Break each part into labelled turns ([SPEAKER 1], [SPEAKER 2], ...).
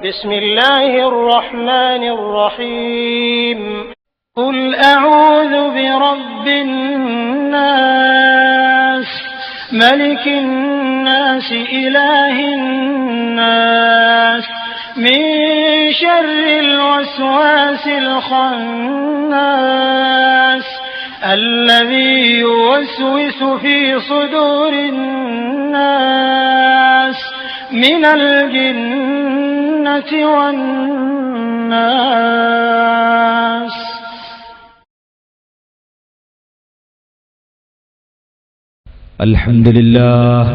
[SPEAKER 1] بسم الله الرحمن الرحيم قل أعوذ برب الناس ملك الناس إله الناس من شر الوسواس الخناس الذي يوسوس في صدور الناس من الجنة والناس.
[SPEAKER 2] الحمد لله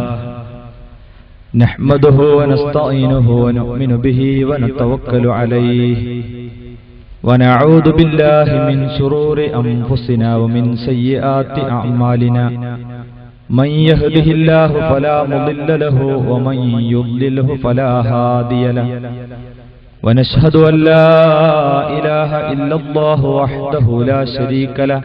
[SPEAKER 2] نحمده ونستعينه ونؤمن به ونتوكل عليه ونعوذ بالله من شرور أنفسنا ومن سيئات أعمالنا من يهده الله فلا مضل له ومن يضلله فلا هادي له ونشهد أن لا إله إلا الله وحده لا شريك له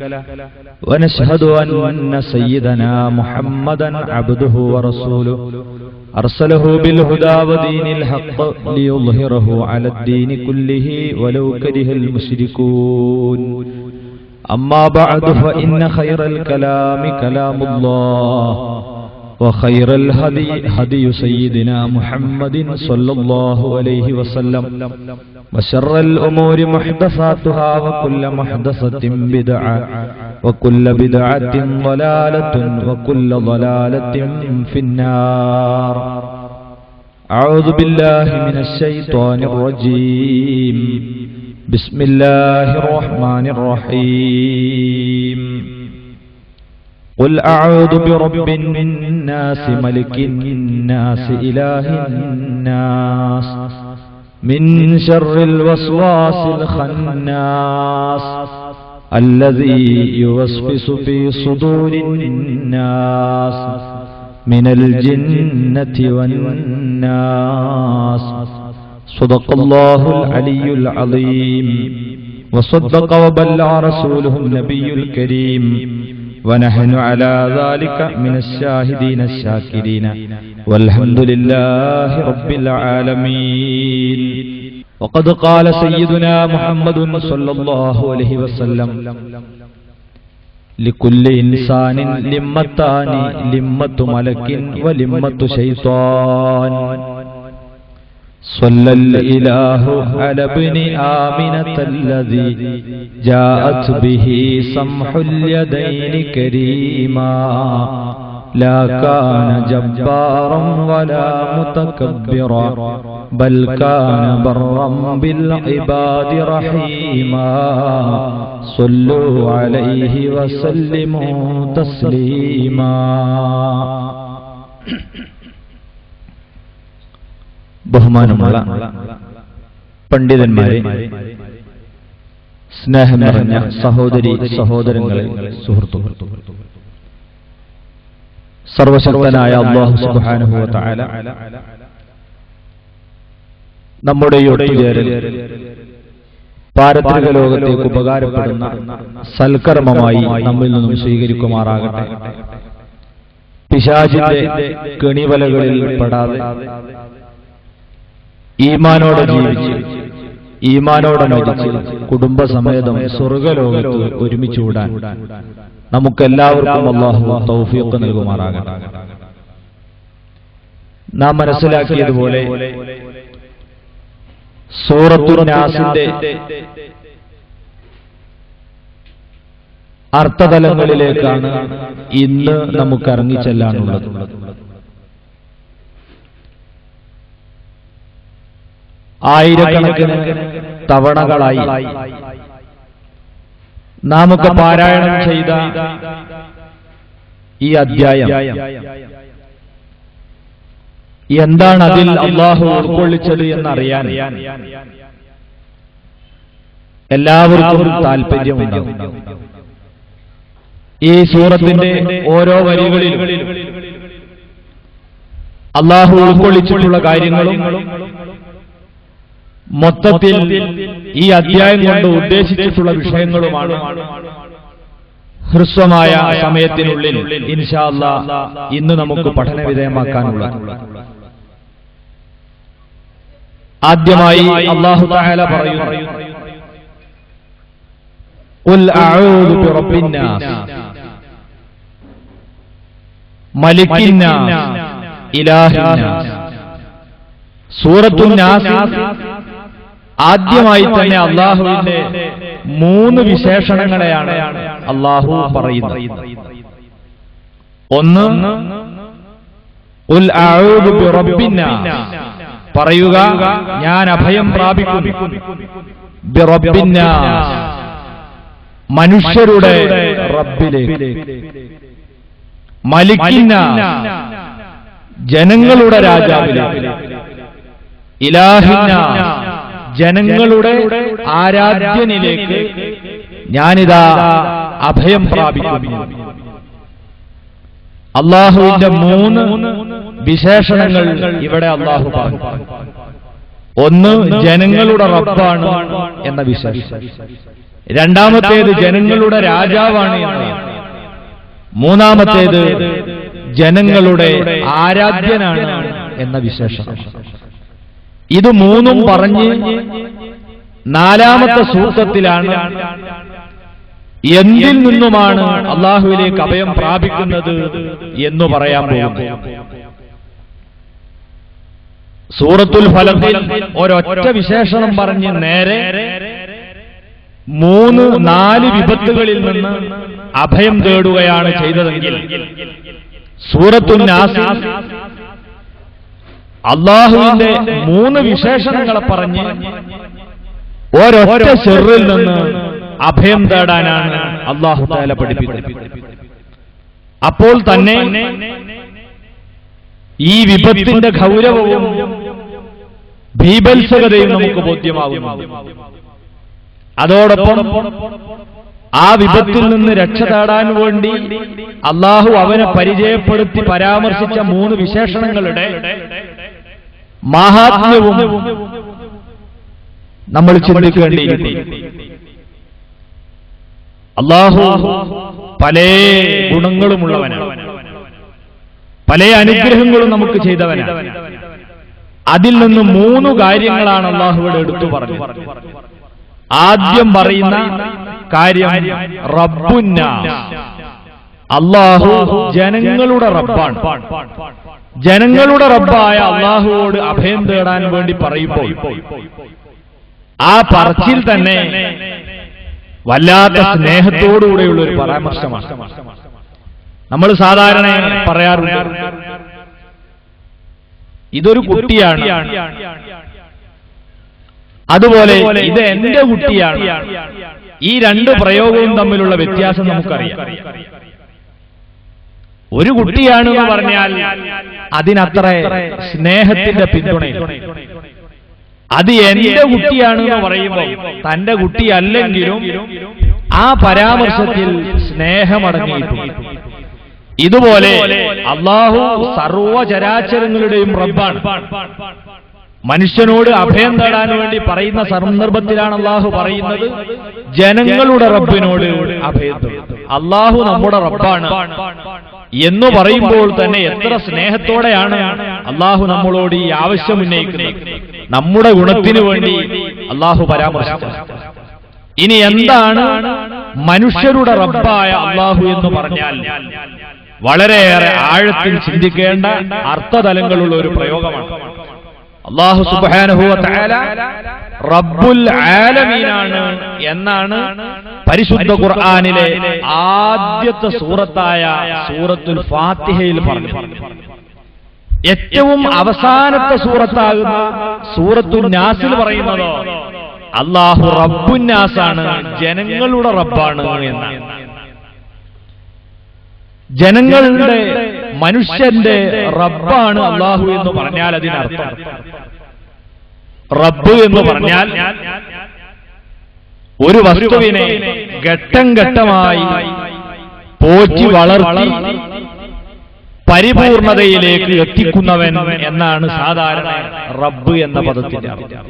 [SPEAKER 2] ونشهد أن سيدنا محمدا عبده ورسوله أرسله بالهدى ودين الحق ليظهره على الدين كله ولو كره المشركون. أما بعد فإن خير الكلام كلام الله وخير الهدي هدي سيدنا محمد صلى الله عليه وسلم وشر الأمور محدثاتها وكل محدثة بدعة وكل بدعة ضلالة وكل ضلالة في النار. أعوذ بالله من الشيطان الرجيم. بسم الله الرحمن الرحيم. قل أعوذ برب الناس ملك الناس إله الناس من شر الوسواس الخناس الذي يوسوس في صدور الناس من الجنة والناس. صدق الله العلي العظيم وصدق وبلغ رسوله النبي الكريم ونحن على ذلك من الشاهدين الشاكرين والحمد لله رب العالمين. وقد قال سيدنا محمد صلى الله عليه وسلم لكل إنسان لمتان لمة ملك ولمة شيطان صلى الإله على ابن آمنة الذي جاءت به سمح اليدين كريما لا كان جبارا ولا متكبرا بل كان برا بالعباد رحيما صلوا عليه وسلموا تسليما. ബഹുമാനമുള്ള പണ്ഡിതന്മാരെ, സ്നേഹം നിറഞ്ഞ സഹോദരി സഹോദരങ്ങളെ, സുഹൃത്തുക്കളെ, സർവശക്തനായ അല്ലാഹു സുബ്ഹാനഹു വ തആല നമ്മുടെ ഈ ഒത്തുചേരൽ പാരത്രിക ലോകത്തേക്ക് ഉപകാരപ്പെടുന്ന സൽക്കർമ്മമായി നമ്മിൽ നിന്നും സ്വീകരിക്കുമാറാകട്ടെ. പിശാചിന്റെ കെണിവലകളിൽ പെടാതെ ഈമാനോടെ ജീവിച്ച് ഈമാനോടെ മരിച്ച് കുടുംബസമേതം സ്വർഗലോകത്ത് ഒരുമിച്ചുകൂടാൻ നമുക്കെല്ലാവർക്കും അല്ലാഹു തൗഫീഖ് നൽകുമാറാകട്ടെ. നാം മനസ്സിലാക്കിയതുപോലെ സൂറത്തുൻ നാസിന്റെ അർത്ഥതലങ്ങളിലേക്കാണ് ഇന്ന് നമുക്ക് ഇറങ്ങിച്ചെല്ലാനുള്ളത്. ആയിരക്കണക്കിന് തവണകളായി നാമൊക്കെ പാരായണം ചെയ്ത ഈ അധ്യായം എന്താണ് അതിൽ അല്ലാഹു ഉൾക്കൊള്ളിച്ചത് എന്നറിയാൻ എല്ലാവർക്കും താല്പര്യമുണ്ടാകും. ഈ സൂറത്തിന്റെ ഓരോ വരികളിലും അല്ലാഹു ഉൾക്കൊള്ളിച്ചിട്ടുള്ള കാര്യങ്ങളും മൊത്തത്തിൽ ഈ അധ്യായം കൊണ്ട് ഉദ്ദേശിച്ചിട്ടുള്ള വിഷയങ്ങളുമാണ് ഹ്രസ്വമായ സമയത്തിനുള്ളിൽ ഇൻഷാ അല്ലാഹ് ഇന്ന് നമുക്ക് പഠനവിധേയമാക്കാനുള്ള. ആദ്യമായി അല്ലാഹു തആല പറയുന്നു, ഖുൽ അഊദു ബിറബ്ബിന്നാസ് മലിക്കിന്നാസ് ഇലാഹിന്നാസ്. സൂറത്തുൻ നാസ് ആദ്യമായി തന്നെ അല്ലാഹുവിന്റെ 3 വിശേഷണങ്ങളെയാണ് അല്ലാഹു പറയുന്നത്. ഒന്ന്, ഖുൽ അഊദു ബിറബ്ബിന്നാസ്, പറയുക ഞാൻ അഭയം പ്രാപിക്കുന്നു, ബിറബ്ബിന്നാസ്, മനുഷ്യരുടെ റബ്ബിലേക്ക്, മലിക്കിന്നാസ്, ജനങ്ങളുടെ രാജാവിലേക്ക്, ഇലാഹിന്നാസ്, ജനങ്ങളുടെ ആരാധ്യനിലേക്ക് ഞാനിതാ അഭയം പ്രാപിക്കുന്നു. അല്ലാഹുവിന്റെ 3 വിശേഷണങ്ങൾ ഇവിടെ അല്ലാഹു പറഞ്ഞു. ഒന്ന്, ജനങ്ങളുടെ റബ്ബാണ് എന്ന വിശേഷണം. രണ്ടാമത്തേത്, ജനങ്ങളുടെ രാജാവാണ് എന്നതാണ്. മൂന്നാമത്തേത്, ജനങ്ങളുടെ ആരാധ്യനാണ് എന്ന വിശേഷണം. ഇത് 3ഉം പറഞ്ഞ് 4ാമത്തെ സൂക്തത്തിലാണ് എന്തിൽ നിന്നുമാണ് അല്ലാഹുവിലേക്ക് അഭയം പ്രാപിക്കുന്നത് എന്ന് പറയാൻ പോകുന്നു. സൂറത്തുൽ ഫലഖിൽ ഒരൊറ്റ വിശേഷണം പറഞ്ഞ് നേരെ 3-4 വിപത്തുകളിൽ നിന്ന് അഭയം തേടുകയാണ് ചെയ്തതെങ്കിൽ, സൂറത്തുൻ നാസിൽ അല്ലാഹുവിന്റെ 3 വിശേഷണങ്ങളെ പറഞ്ഞ് ഒരൊറ്റ ശർറിൽ നിന്ന് അഭയം തേടാനാണ് അല്ലാഹു തആല പഠിപ്പിക്കുന്നത്. അപ്പോൾ തന്നെ ഈ വിപത്തിന്റെ ഗൗരവവും ഭീഭത്സകതയും നമുക്ക് ബോധ്യമാകുന്നു. അതോടൊപ്പം ആ വിപത്തിൽ നിന്ന് രക്ഷ തേടാൻ വേണ്ടി അല്ലാഹു അവനെ പരിചയപ്പെടുത്തി പരാമർശിച്ച 3 വിശേഷണങ്ങളുടെ മഹാത്മ്യവും നമ്മൾ ചിന്തിക്കേണ്ടിയിരിക്കുന്നു. അല്ലാഹു പല ഗുണങ്ങളുമുള്ളവനാണ്, പല അനുഗ്രഹങ്ങളും നമുക്ക് ചെയ്തവനാണ്. അതിൽ നിന്ന് 3 കാര്യങ്ങളാണ് അല്ലാഹു ഇവിടെ എടുത്തു പറഞ്ഞത്. ആദ്യം പറയുന്ന കാര്യം റബ്ബുന്നാസ്, അല്ലാഹു ജനങ്ങളുടെ റബ്ബാണ്. ജനങ്ങളുടെ റബ്ബായ അല്ലാഹുവോട് അഭയം തേടാൻ വേണ്ടി പറയുമ്പോൾ ആ പറച്ചിൽ തന്നെ വല്ലാത്ത സ്നേഹത്തോടുകൂടെയുള്ള ഒരു പരാമർശമാണ്. നമ്മൾ സാധാരണ പറയാറുണ്ട്, ഇതൊരു കുട്ടിയാണ്, അതുപോലെ ഇത് എന്റെ കുട്ടിയാണ്. ഈ 2 പ്രയോഗവും തമ്മിലുള്ള വ്യത്യാസം നമുക്കറിയാം. ഒരു കുട്ടിയാണെന്ന് പറഞ്ഞാൽ അതിനത്ര സ്നേഹത്തിന്റെ പിന്തുണയും, അത് എന്റെ കുട്ടിയാണെന്ന് പറയുമ്പോൾ തന്റെ കുട്ടിയല്ലെങ്കിലും ആ പരാമർശത്തിൽ സ്നേഹമടങ്ങിയിട്ടുണ്ട്. ഇതുപോലെ അല്ലാഹു സർവചരാചരങ്ങളുടെയും റബ്ബാണ്. മനുഷ്യനോട് അഭയം തേടാൻ വേണ്ടി പറയുന്ന സന്ദർഭത്തിലാണ് അല്ലാഹു പറയുന്നത് ജനങ്ങളുടെ റബ്ബിനോട് അഭയം തേടും. അല്ലാഹു നമ്മുടെ റബ്ബാണ് എന്ന് പറയുമ്പോൾ തന്നെ എത്ര സ്നേഹത്തോടെയാണ് അല്ലാഹു നമ്മളോട് ഈ ആവശ്യം ഉന്നയിക്കുന്നത്. നമ്മുടെ ഗുണത്തിനു വേണ്ടി അല്ലാഹു പരാമർശിച്ചത്. ഇനി എന്താണ് മനുഷ്യരുടെ റബ്ബായ അല്ലാഹു എന്ന് പറഞ്ഞാൽ വളരെയേറെ ആഴത്തിൽ ചിന്തിക്കേണ്ട അർത്ഥതലങ്ങളുള്ള ഒരു പ്രയോഗമാണ്. അല്ലാഹു സുബ്ഹാനഹു വ തആല റബ്ബുൽ ആലമീനാണ് എന്നാണ് പരിശുദ്ധ ഖുർആനിലെ ആദ്യത്തെ സൂറത്തായ സൂറത്തുൽ ഫാത്തിഹയിൽ പറഞ്ഞത്. ഏറ്റവും അവസാനത്തെ സൂറത്താകുന്ന സൂറത്തുൻ നാസിൽ പറയുന്നതോ അല്ലാഹു റബ്ബുൻ നാസാണ്, ജനങ്ങളുടെ റബ്ബാണ് എന്നാണ്. ജനങ്ങളുടെ മനുഷ്യന്റെ റബ്ബാണ് അല്ലാഹു എന്ന് പറഞ്ഞാൽ അതിനർത്ഥം റബ്ബ് എന്ന് പറഞ്ഞാൽ ഒരു വസ്തുവിനെ ഘട്ടം ഘട്ടമായി പോറ്റി വളർത്തി പരിപൂർണതയിലേക്ക് എത്തിക്കുന്നവൻ എന്നാണ് സാധാരണ റബ്ബ് എന്ന പദത്തിന്റെ അർത്ഥം.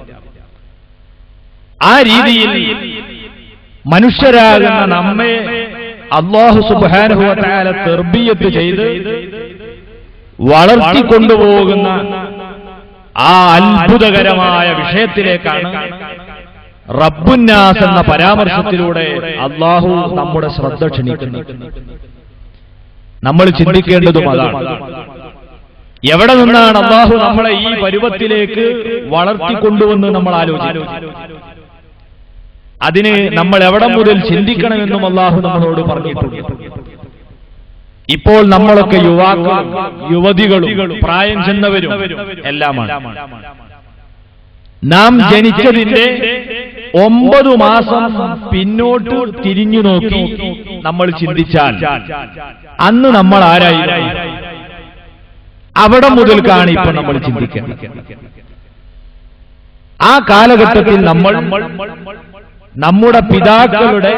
[SPEAKER 2] ആ രീതിയിൽ മനുഷ്യരാകുന്ന നമ്മെ അല്ലാഹു സുബ്ഹാനഹു വ തആല തർബിയത്ത് ചെയ്ത് വളർത്തിക്കൊണ്ടുപോകുന്ന ആ അത്ഭുതകരമായ വിഷയത്തിലേക്കാണ് റബ്ബുന്നാസ് എന്ന പരാമർശത്തിലൂടെ അല്ലാഹു നമ്മുടെ ശ്രദ്ധ ക്ഷണിക്കുന്നത്. നമ്മൾ ചിന്തിക്കേണ്ടതും അതാണ്. എവിടെ നിന്നാണ് അല്ലാഹു നമ്മളെ ഈ പരുവത്തിലേക്ക് വളർത്തിക്കൊണ്ടുവന്ന് നമ്മൾ ആലോചിക്കും. അതിന് നമ്മൾ എവിടെ മുതൽ ചിന്തിക്കണമെന്നും അല്ലാഹു നമ്മളോട് പറഞ്ഞിട്ടുണ്ട്. ഇപ്പോൾ നമ്മളൊക്കെ യുവാക്കളും യുവതികളും പ്രായം ചെന്നവരും എല്ലാമാണ്. നാം ജനിച്ചതിന്റെ 9 മാസം പിന്നോട്ട് തിരിഞ്ഞു നോക്കി നമ്മൾ ചിന്തിച്ചാൽ അന്ന് നമ്മൾ ആരായിരുന്നു? അവിടെ മുതൽക്കാണ് ഇപ്പൊ നമ്മൾ ചിന്തിക്കേണ്ടത്. ആ കാലഘട്ടത്തിൽ നമ്മൾ നമ്മുടെ പിതാക്കളുടെ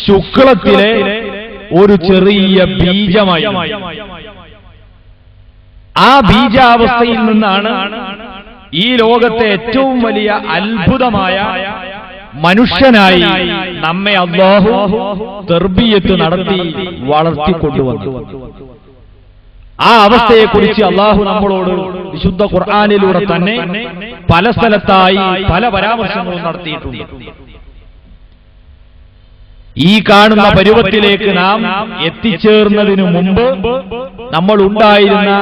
[SPEAKER 2] ശുക്ലത്തിലെ ഒരു ചെറിയ ബീജമായി. ആ ബീജാവസ്ഥയിൽ നിന്നാണ് ഈ ലോകത്തെ ഏറ്റവും വലിയ അത്ഭുതമായ മനുഷ്യനായി നമ്മെ അല്ലാഹു തർബിയത്ത് നടത്തി വളർത്തിക്കൊണ്ടുവന്നു. ആ അവസ്ഥയെക്കുറിച്ച് അല്ലാഹു നമ്മളോട് വിശുദ്ധ ഖുർആനിലൂടെ തന്നെ പല സ്ഥലത്തായി പല പരാമർശങ്ങളും നടത്തിയിട്ടുണ്ട്. ഈ കാണുന്ന പരുവത്തിലേക്ക് നാം എത്തിച്ചേർന്നതിനു മുമ്പ് നമ്മൾ ഉണ്ടായിരുന്ന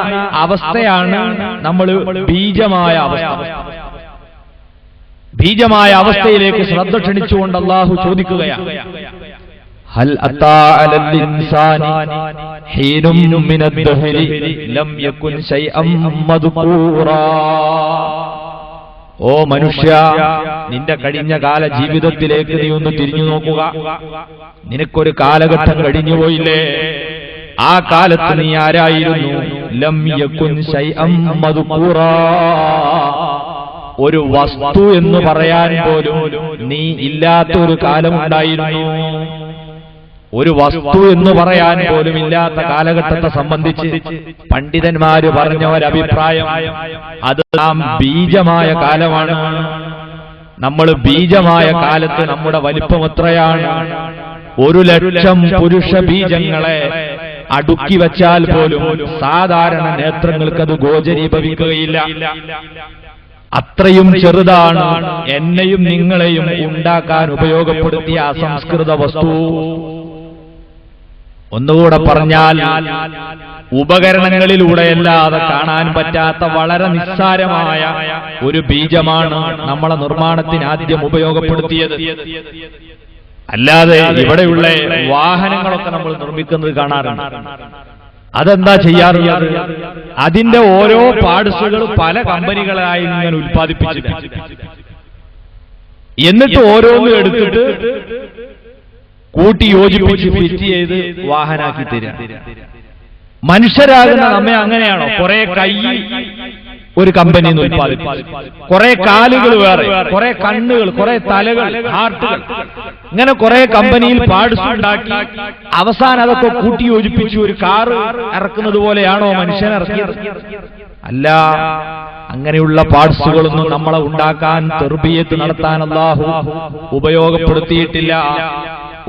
[SPEAKER 2] അവസ്ഥയാണ് നമ്മൾ ബീജമായ അവസ്ഥ. ബീജമായ അവസ്ഥയിലേക്ക് ശ്രദ്ധ ക്ഷണിച്ചുകൊണ്ട് അല്ലാഹു ചോദിക്കുകയാണ്, ഹൽ അതാ അലൽ ഇൻസാനി ഹീനും മിനദ് ദഹരി ലം യകുൻ ശൈഅം മദ്കൂറാ. ഓ മനുഷ്യ, നിന്റെ കഴിഞ്ഞ കാല ജീവിതത്തിലേക്ക് നീ ഒന്ന് തിരിഞ്ഞു നോക്കുക. നിനക്കൊരു കാലഘട്ടം കഴിഞ്ഞുപോയില്ലേ? ആ കാലത്ത് നീ ആരായിരുന്നു? ലം യകുൻ ശൈഅം മദ്കൂറാ. ഒരു വസ്തു എന്ന് പറയാൻ പോലും നീ ഇല്ലാത്തൊരു കാലമുണ്ടായിരുന്നു. ഒരു വസ്തു എന്ന് പറയാൻ പോലും ഇല്ലാത്ത കാലഘട്ടത്തെ സംബന്ധിച്ച് പണ്ഡിതന്മാര് പറഞ്ഞ ഒരഭിപ്രായം, അത് നാം ബീജമായ കാലമാണ്. നമ്മൾ ബീജമായ കാലത്ത് നമ്മുടെ വലിപ്പം എത്രയാണ്? 1,00,000 പുരുഷ ബീജങ്ങളെ അടുക്കി വച്ചാൽ പോലും സാധാരണ നേത്രങ്ങൾക്കത് ഗോചരീഭവിക്കുകയില്ല. അത്രയും ചെറുതാണ് എന്നെയും നിങ്ങളെയും ഉണ്ടാക്കാൻ ഉപയോഗപ്പെടുത്തിയ അസംസ്കൃത വസ്തു. ഒന്നുകൂടെ പറഞ്ഞാൽ, ഉപകരണങ്ങളിലൂടെയല്ലാതെ കാണാൻ പറ്റാത്ത വളരെ നിസ്സാരമായ ഒരു ബീജമാണ് നമ്മളെ നിർമ്മാണത്തിന് ആദ്യം ഉപയോഗപ്പെടുത്തിയത്. അല്ലാതെ ഇവിടെയുള്ള വാഹനങ്ങളൊക്കെ നമ്മൾ നിർമ്മിക്കുന്നത് കാണാറുണ്ട്. അതെന്താ ചെയ്യാറുള്ളത്? അതിന്റെ ഓരോ പാർട്സുകൾ പല കമ്പനികളായി ഇങ്ങനെ ഉൽപ്പാദിപ്പിച്ചിട്ട് എന്നിട്ട് ഓരോന്നും എടുത്തിട്ട് കൂട്ടി യോജിപ്പിച്ച് ഫിറ്റ് ചെയ്ത് വാഹനാക്കി തരിക. മനുഷ്യരാകുന്ന നമ്മെ അങ്ങനെയാണോ? കുറെ കൈ ഒരു കമ്പനിയിൽ നിന്ന് ഉൽപ്പാദിപ്പിച്ചു, കുറെ കാലുകൾ വേറെ, കുറെ കണ്ണുകൾ, കുറെ തലകൾ, ഹാർട്ടുകൾ, ഇങ്ങനെ കുറെ കമ്പനിയിൽ പാർട്സ് ഉണ്ടാക്കി അവസാനം അതൊക്കെ കൂട്ടി യോജിപ്പിച്ച് ഒരു കാറ് ഇറക്കുന്നത് പോലെയാണോ മനുഷ്യൻ ഇറക്കിയത്? അല്ല, അങ്ങനെയുള്ള പാർട്സുകളൊന്നും നമ്മളെ ഉണ്ടാക്കാൻ തർബിയത്ത് നടത്താൻ അല്ലാഹു ഉപയോഗപ്പെടുത്തിയിട്ടില്ല.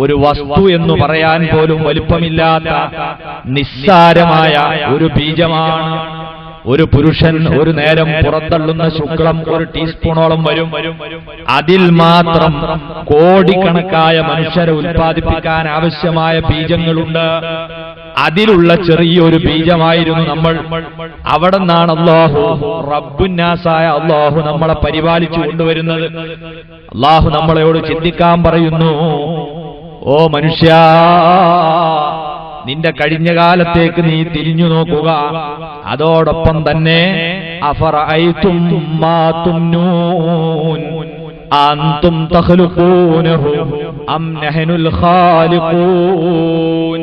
[SPEAKER 2] ഒരു വസ്തു എന്ന് പറയാൻ പോലും വലിപ്പമില്ലാത്ത നിസ്സാരമായ ഒരു ബീജമാണ്. ഒരു പുരുഷൻ ഒരു നേരം പുറത്തള്ളുന്ന ശുക്ലം 1 ടീസ്പൂണോളം വരും. അതിൽ മാത്രം കോടിക്കണക്കായ മനുഷ്യരെ ഉൽപ്പാദിപ്പിക്കാൻ ആവശ്യമായ ബീജങ്ങളുണ്ട്. അതിലുള്ള ചെറിയൊരു ബീജമായിരുന്നു നമ്മൾ. അവിടെ നിന്നാണ് അല്ലാഹു റബ്ബുന്നാസായ അല്ലാഹു നമ്മളെ പരിപാലിച്ചു കൊണ്ടുവരുന്നത്. അല്ലാഹു നമ്മളോട് ചിന്തിക്കാൻ പറയുന്നു, ഓ മനുഷ്യ, നിന്റെ കഴിഞ്ഞ കാലത്തേക്ക് നീ തിരിഞ്ഞു നോക്കുക. അതോടൊപ്പം തന്നെ അഫറഅയ്തും മാ തുംനൂൻ അൻതും തഖ്ലുഖൂനഹു അം നഹ്നുൽ ഖാലിഖൂൻ.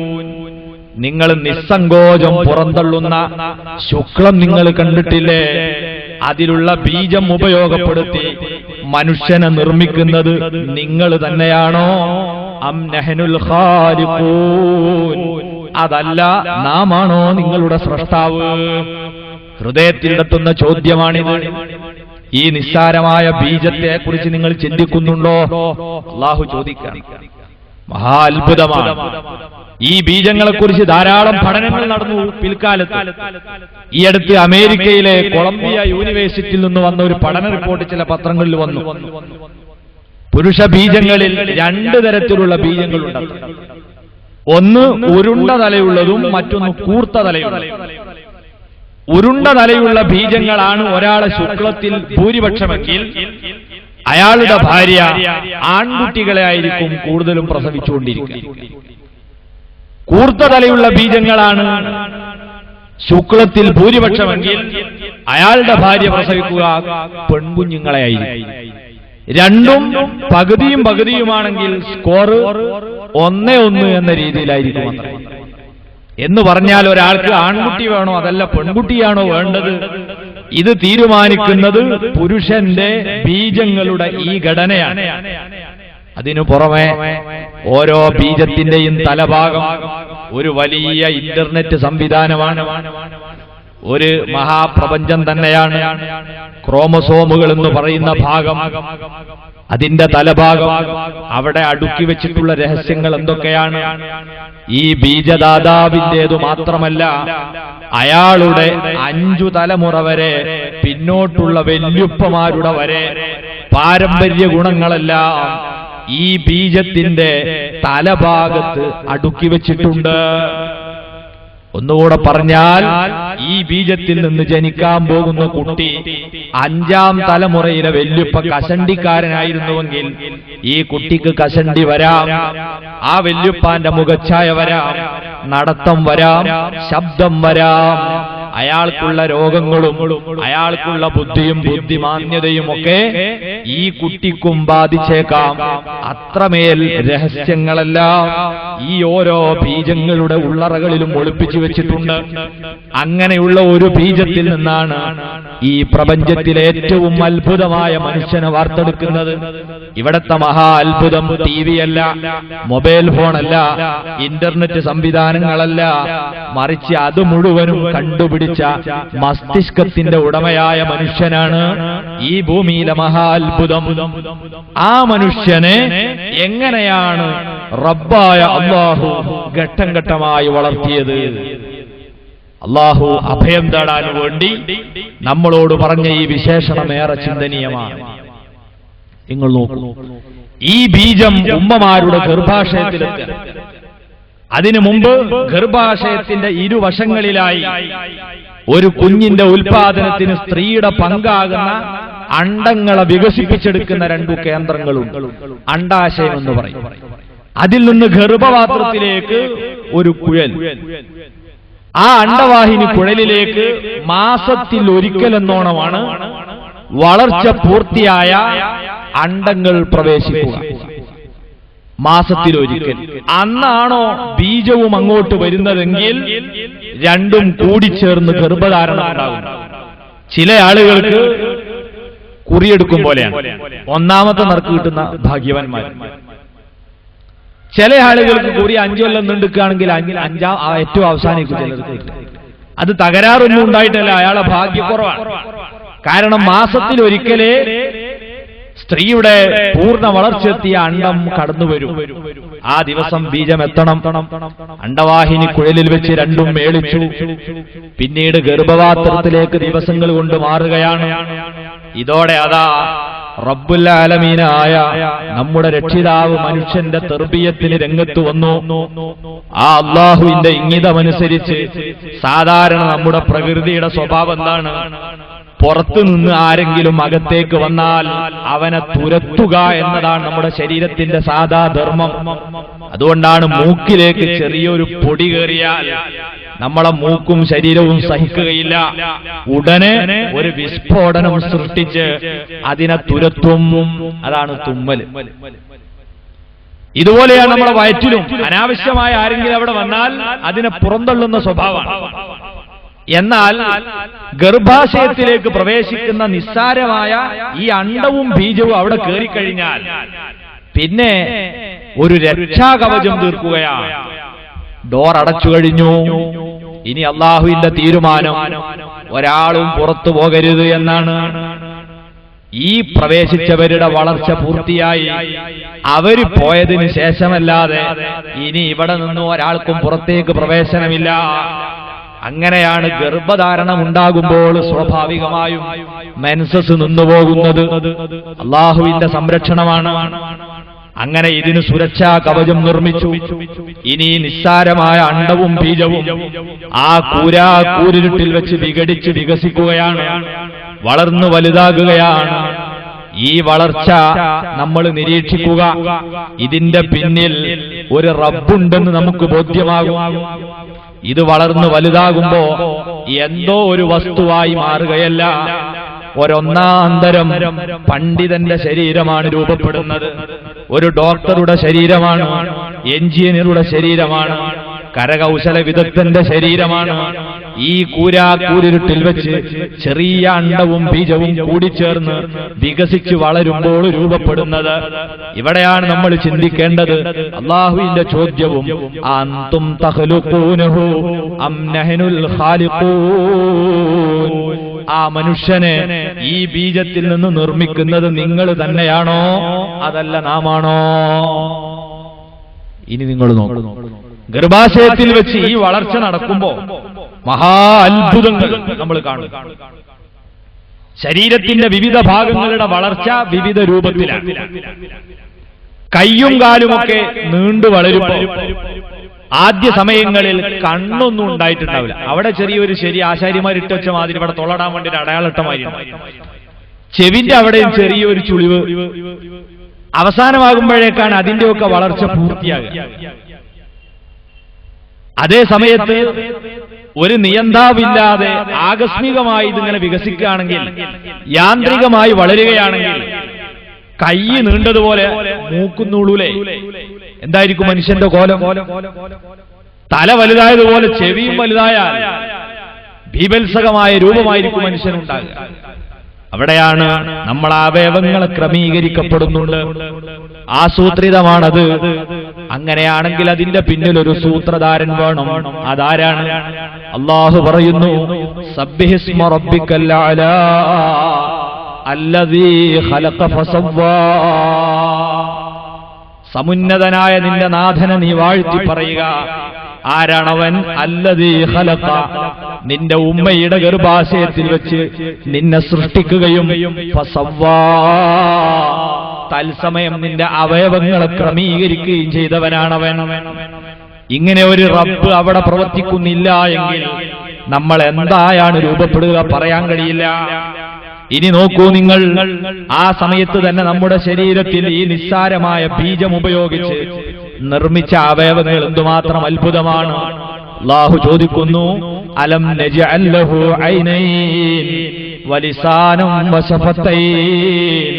[SPEAKER 2] നിങ്ങൾ നിസ്സങ്കോചം പുറന്തള്ളുന്ന ശുക്ലം നിങ്ങൾ കണ്ടിട്ടില്ലേ? അതിലുള്ള ബീജം ഉപയോഗപ്പെടുത്തി മനുഷ്യനെ നിർമ്മിക്കുന്നത് നിങ്ങൾ തന്നെയാണോ? അം നഹ്നുൽ ഖാലിഖൂൻ. അതല്ല, നാമാണോ നിങ്ങളുടെ സ്രഷ്ടാവ്? ഹൃദയത്തിൽ തട്ടുന്ന ചോദ്യമാണിത്. ഈ നിസ്സാരമായ ബീജത്തെ കുറിച്ച് നിങ്ങൾ ചിന്തിക്കുന്നുണ്ടോ? അല്ലാഹു ചോദിക്കുകയാണ്. മഹാ അത്ഭുതമാണ്. ഈ ബീജങ്ങളെക്കുറിച്ച് ധാരാളം പഠനങ്ങൾ നടന്നു പിൽക്കാലത്ത്. ഈ അടുത്ത് അമേരിക്കയിലെ കൊളംബിയ യൂണിവേഴ്സിറ്റിയിൽ നിന്ന് വന്ന ഒരു പഠന റിപ്പോർട്ട് ചില പത്രങ്ങളിൽ വന്നു. പുരുഷ ബീജങ്ങളിൽ 2 തരത്തിലുള്ള ബീജങ്ങളുണ്ട്. ഒന്ന് ഉരുണ്ട തലയുള്ളതും മറ്റൊന്ന് കൂർത്ത തലയുള്ളതും. ഉരുണ്ട തലയുള്ള ബീജങ്ങളാണ് ഒരാളെ ശുക്ലത്തിൽ ഭൂരിപക്ഷമെങ്കിൽ അയാളുടെ ഭാര്യ ആൺകുട്ടികളെ ആയിരിക്കും കൂടുതലും പ്രസവിച്ചുകൊണ്ടിരിക്കുക. കൂർത്ത തലയുള്ള ബീജങ്ങളാണ് ശുക്ലത്തിൽ ഭൂരിപക്ഷമെങ്കിൽ അയാളുടെ ഭാര്യ പ്രസവിക്കുക പെൺകുഞ്ഞുങ്ങളെ ആയിരിക്കും. രണ്ടും പകുതിയും പകുതിയുമാണെങ്കിൽ സ്കോർ 1-1 എന്ന രീതിയിലായിരിക്കും. എന്ന് പറഞ്ഞാൽ ഒരാൾക്ക് ആൺകുട്ടി വേണോ അതല്ല പെൺകുട്ടിയാണോ വേണ്ടത്, ഇത് തീരുമാനിക്കുന്നത് പുരുഷന്റെ ബീജങ്ങളുടെ ഈ ഘടനയാണ്. അതിനു പുറമെ ഓരോ ബീജത്തിന്റെയും തലഭാഗം ഒരു വലിയ ഇന്റർനെറ്റ് സംവിധാനമാണ്, ഒരു മഹാപ്രപഞ്ചം തന്നെയാണ്. ക്രോമസോമുകൾ എന്ന് പറയുന്ന ഭാഗം, അതിന്റെ തലഭാഗം, അവിടെ അടുക്കി വെച്ചിട്ടുള്ള രഹസ്യങ്ങൾ എന്തൊക്കെയാണ്? ഈ ബീജദാതാവിന്റേതു മാത്രമല്ല, അയാളുടെ 5 തലമുറ വരെ പിന്നോട്ടുള്ള വല്യുപ്പമാരുടെ വരെ പാരമ്പര്യ ഗുണങ്ങളെല്ലാം ഈ ബീജത്തിന്റെ തലഭാഗത്ത് അടുക്കി വെച്ചിട്ടുണ്ട്. ഒന്നുകൂടെ പറഞ്ഞാൽ, ഈ ബീജത്തിൽ നിന്ന് ജനിക്കാൻ പോകുന്ന കുട്ടി 5ാം തലമുറയിലെ വല്യുപ്പ കഷണ്ടിക്കാരനായിരുന്നുവെങ്കിൽ ഈ കുട്ടിക്ക് കഷണ്ടി വരാം, ആ വല്യുപ്പാന്റെ മുഖച്ഛായ വരാം, നടത്തം വരാം, ശബ്ദം വരാം, അയാൾക്കുള്ള രോഗങ്ങളും അയാൾക്കുള്ള ബുദ്ധിയും ബുദ്ധിമാന്യതയും ഒക്കെ ഈ കുട്ടിക്കും ബാധിച്ചേക്കാം. അത്രമേൽ രഹസ്യങ്ങളെല്ലാം ഈ ഓരോ ബീജങ്ങളുടെ ഉള്ളറകളിലും ഒളിപ്പിച്ചു വെച്ചിട്ടുണ്ട്. അങ്ങനെയുള്ള ഒരു ബീജത്തിൽ നിന്നാണ് ഈ പ്രപഞ്ചത്തിലെ ഏറ്റവും അത്ഭുതമായ മനുഷ്യനെ വാർത്തെടുക്കുന്നത്. ഇവിടത്തെ മഹാ അത്ഭുതം TV അല്ല, മൊബൈൽ ഫോണല്ല, ഇന്റർനെറ്റ് സംവിധാനങ്ങളല്ല, മറിച്ച് അത് മുഴുവനും കണ്ടുപിടിച്ച മസ്തിഷ്കത്തിന്റെ ഉടമയായ മനുഷ്യനാണ് ഈ ഭൂമിയിലെ മഹാ അത്ഭുതം. ആ മനുഷ്യനെ എങ്ങനെയാണ് റബ്ബായ അല്ലാഹു ഘട്ടം ഘട്ടമായി വളർത്തിയത്? അല്ലാഹു അഭയം തേടാൻ വേണ്ടി നമ്മളോട് പറഞ്ഞ ഈ വിശേഷണം ഏറെ ചിന്തനീയമാണ്. നിങ്ങൾ നോക്കൂ, ഈ ബീജം ഉമ്മമാരുടെ ഗർഭാശയത്തിലെത്തി. അതിനു മുമ്പ് ഗർഭാശയത്തിന്റെ ഇരുവശങ്ങളിലായി ഒരു കുഞ്ഞിന്റെ ഉൽപാദനത്തിന് സ്ത്രീയുടെ പങ്കാകുന്ന അണ്ടങ്ങളെ വികസിപ്പിച്ചെടുക്കുന്ന 2 കേന്ദ്രങ്ങളുണ്ട്. അണ്ടാശയം എന്ന് പറയും. അതിൽ നിന്ന് ഗർഭപാത്രത്തിലേക്ക് ഒരു കുഴൽ, ആ അണ്ടവാഹിനി കുഴലിലേക്ക് മാസത്തിൽ ഒരിക്കലെന്നോണമാണ് വളർച്ച പൂർത്തിയായ അണ്ടങ്ങൾ പ്രവേശിക്കുക. മാസത്തിലൊരിക്കൽ. അന്നാണോ ബീജവും അങ്ങോട്ട് വരുന്നതെങ്കിൽ രണ്ടും കൂടിച്ചേർന്ന് ഗർഭധാരണം ഉണ്ടാകും. ചില ആളുകൾക്ക് കുറിയെടുക്കും പോലെയാണ്, 1ാമത്തെ നറുക്ക് കിട്ടുന്ന ഭാഗ്യവാന്മാർ. ചില ആളുകൾക്ക് കുറി 5 കൊല്ലം നീണ്ടുക്കുകയാണെങ്കിൽ 5ാം ഏറ്റവും അവസാനിക്കും ചിലർക്ക്. അത് തകരാറൊന്നും ഉണ്ടായിട്ടല്ല, അയാളെ ഭാഗ്യക്കുറവാണ്. കാരണം മാസത്തിലൊരിക്കലേ സ്ത്രീയുടെ പൂർണ്ണ വളർച്ചയെത്തിയ അണ്ടം കടന്നുവരും. ആ ദിവസം ബീജം എത്തണം. അണ്ടവാഹിനി കുഴലിൽ വെച്ച് രണ്ടും മേളിച്ചു. പിന്നീട് ഗർഭപാത്രത്തിലേക്ക് ദിവസങ്ങൾ കൊണ്ട് മാറുകയാണ്. ഇതോടെ അതാ റബ്ബുൽ ആലമീനായ നമ്മുടെ രക്ഷിതാവ് മനുഷ്യന്റെ തർബിയത്തിന് രംഗത്ത് വന്നു. ആ അല്ലാഹുവിന്റെ ഇംഗിതമനുസരിച്ച് സാധാരണ നമ്മുടെ പ്രകൃതിയുടെ സ്വഭാവം എന്താണ്? പുറത്തു നിന്ന് ആരെങ്കിലും അകത്തേക്ക് വന്നാൽ അവനെ തുരത്തുക എന്നതാണ് നമ്മുടെ ശരീരത്തിന്റെ സാധാ ധർമ്മം. അതുകൊണ്ടാണ് മൂക്കിലേക്ക് ചെറിയൊരു പൊടി കയറിയാൽ നമ്മളെ മൂക്കും ശരീരവും സഹിക്കുകയില്ല. ഉടനെ ഒരു വിസ്ഫോടനം സൃഷ്ടിച്ച് അതിനെ തുരത്തും. അതാണ് തുമ്മൽ. ഇതുപോലെയാണ് നമ്മുടെ വയറ്റിലും അനാവശ്യമായ ആരെങ്കിലും അവിടെ വന്നാൽ അതിനെ പുറന്തള്ളുന്ന സ്വഭാവമാണ്. എന്നാൽ ഗർഭാശയത്തിലേക്ക് പ്രവേശിക്കുന്ന നിസ്സാരമായ ഈ അണ്ടവും ബീജവും അവിടെ കയറിക്കഴിഞ്ഞാൽ പിന്നെ ഒരു രക്ഷാകവചം തീർക്കുകയാണ്. ഡോർ അടച്ചു കഴിഞ്ഞു. ഇനി അല്ലാഹുവിന്റെ തീരുമാനം ഒരാളും പുറത്തു പോകരുത് എന്നാണ്. ഈ പ്രവേശിച്ചവരുടെ വളർച്ച പൂർത്തിയായി. അവര് പോയതിന് ശേഷമല്ലാതെ ഇനി ഇവിടെ നിന്ന് ഒരാൾക്കും പുറത്തേക്ക് പ്രവേശനമില്ല. അങ്ങനെയാണ് ഗർഭധാരണം ഉണ്ടാകുമ്പോൾ സ്വാഭാവികമായും മെൻസസ് നിന്നുപോകുന്നത്. അള്ളാഹുവിന്റെ സംരക്ഷണമാണ്. അങ്ങനെ ഇതിന് സുരക്ഷാ കവചം നിർമ്മിച്ചു. ഇനി നിസ്സാരമായ അണ്ഡവും ബീജവും ആ കൂരിരുട്ടിൽ വെച്ച് വിഘടിച്ച് വികസിക്കുകയാണ്, വളർന്നു വലുതാകുകയാണ്. ഈ വളർച്ച നമ്മൾ നിരീക്ഷിക്കുക. ഇതിന്റെ പിന്നിൽ ഒരു റബ്ബുണ്ടെന്ന് നമുക്ക് ബോധ്യമാകും. ഇത് വളർന്നു വലുതാകുമ്പോ എന്തോ ഒരു വസ്തുവായി മാറുകയല്ല, ഒരൊന്നാന്തരം പണ്ഡിതന്റെ ശരീരമാണ് രൂപപ്പെടുന്നത്. ഒരു ഡോക്ടറുടെ ശരീരമാണ്, എഞ്ചിനീയറുടെ ശരീരമാണ്, കരകൗശല വിദഗ്ധന്റെ ശരീരമാണ്. ഈ കൂരിരുട്ടിൽ വെച്ച് ചെറിയ അണ്ഡവും ബീജവും കൂടിച്ചേർന്ന് വികസിച്ച് വളരുമ്പോൾ രൂപപ്പെടുന്നത്. ഇവിടെയാണ് നമ്മൾ ചിന്തിക്കേണ്ടത്. അല്ലാഹുവിന്റെ ചോദ്യവും അൻതും തഖ്ലുഖൂനഹു അം നഹ്നുൽ ഖാലിഖൂൻ, ആ മനുഷ്യനെ ഈ ബീജത്തിൽ നിന്ന് നിർമ്മിക്കുന്നത് നിങ്ങൾ തന്നെയാണോ അതല്ല നാമാണോ? ഇനി നിങ്ങൾ നോക്കൂ, ഗർഭാശയത്തിൽ വെച്ച് ഈ വളർച്ച നടക്കുമ്പോ മഹാ അത്ഭുതങ്ങൾ നമ്മൾ കാണും. ശരീരത്തിന്റെ വിവിധ ഭാഗങ്ങളുടെ വളർച്ച വിവിധ രൂപത്തിലാണ്. കയ്യും കാലുമൊക്കെ നീണ്ടു വളരുമ്പോ ആദ്യ സമയങ്ങളിൽ കണ്ണൊന്നും ഉണ്ടായിട്ടുണ്ടാവില്ല. അവിടെ ചെറിയൊരു ശരി ആശാരിമാരിട്ട് വെച്ച മാതിരി ഇവിടെ തൊള്ളടാൻ വേണ്ടി അടയാളിട്ട മാതിരി. ചെവിന്റെ അവിടെയും ചെറിയൊരു ചുളിവ്. അവസാനമാകുമ്പോഴേക്കാണ് അതിന്റെയൊക്കെ വളർച്ച പൂർത്തിയാകുക. അതേ സമയത്ത് ഒരു നിയന്ത്രണമില്ലാതെ ആകസ്മികമായി ഇതിങ്ങനെ വികസിക്കുകയാണെങ്കിൽ, യാന്ത്രികമായി വളരുകയാണെങ്കിൽ, കൈ നീണ്ടതുപോലെ മൂക്കുന്നുള്ളൂലേ, എന്തായിരിക്കും മനുഷ്യന്റെ കോലം? തല വലുതായതുപോലെ ചെവിയും വലുതായാൽ ഭീഭത്സകമായ രൂപമായിരിക്കും മനുഷ്യനുണ്ടാകുക. അവിടെയാണ് നമ്മൾ അവയവങ്ങളെ ക്രമീകരിക്കപ്പെടുന്നുണ്ട്. ആസൂത്രിതമാണത്. അങ്ങനെയാണെങ്കിൽ അതിന്റെ പിന്നിൽ ഒരു സൂത്രധാരൻ വേണം. അതാരാണ്? അല്ലാഹു പറയുന്നു, സബ്ബിഹിസ്മ റബ്ബിക്കൽ അലാ അല്ലദീ ഖലഖ ഫസവ്വാ. സമുന്നതനായ നിന്റെ നാഥനെ നീ വാഴ്ത്തി പറയുക. ആരാണവൻ? അല്ലദീ ഖലഖ, നിന്റെ ഉമ്മയുടെ ഗർഭാശയത്തിൽ വെച്ച് നിന്നെ സൃഷ്ടിക്കുകയും ഫസവ്വാ, തത്സമയം നിന്റെ അവയവങ്ങളെ ക്രമീകരിക്കുകയും ചെയ്തവനാണവൻ. ഇങ്ങനെ ഒരു റബ്ബ് അവിടെ പ്രവർത്തിക്കുന്നില്ല എങ്കിൽ നമ്മൾ എന്തായാണ് രൂപപ്പെടുക പറയാൻ കഴിയില്ല. ഇനി നോക്കൂ നിങ്ങൾ, ആ സമയത്ത് തന്നെ നമ്മുടെ ശരീരത്തിൽ ഈ നിസ്സാരമായ ബീജം ഉപയോഗിച്ച് നിർമ്മിച്ച അവയവങ്ങൾ എന്തുമാത്രം അത്ഭുതമാണ്. അല്ലാഹു ചോദിക്കുന്നു, അലം നജ്അൽ ലഹു ഐനൈൻ വലിസാനം വശഫതൈൻ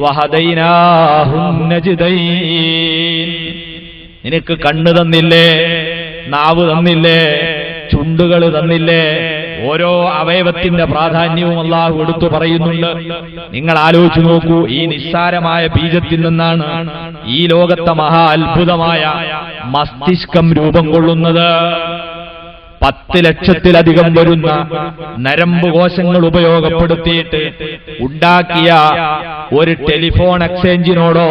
[SPEAKER 2] വഹദൈനാഹു നജ്ദൈൻ. നിനക്ക് കണ്ണ് തന്നില്ലേ, നാവ് തന്നില്ലേ, ചുണ്ടുകൾ തന്നില്ലേ? ഓരോ അവയവത്തിന്റെ പ്രാധാന്യവും അല്ലാഹു എടുത്തു പറയുന്നുണ്ട്. നിങ്ങൾ ആലോചിച്ചു നോക്കൂ, ഈ നിസ്സാരമായ ബീജത്തിൽ നിന്നാണ് ഈ ലോകത്തെ മഹാ അത്ഭുതമായ മസ്തിഷ്കം രൂപം കൊള്ളുന്നത്. 10 ലക്ഷത്തിലധികം വരുന്ന നരമ്പ് കോശങ്ങൾ ഉപയോഗപ്പെടുത്തിയിട്ട് ഉണ്ടാക്കിയ ഒരു ടെലിഫോൺ എക്സ്ചേഞ്ചിനോടോ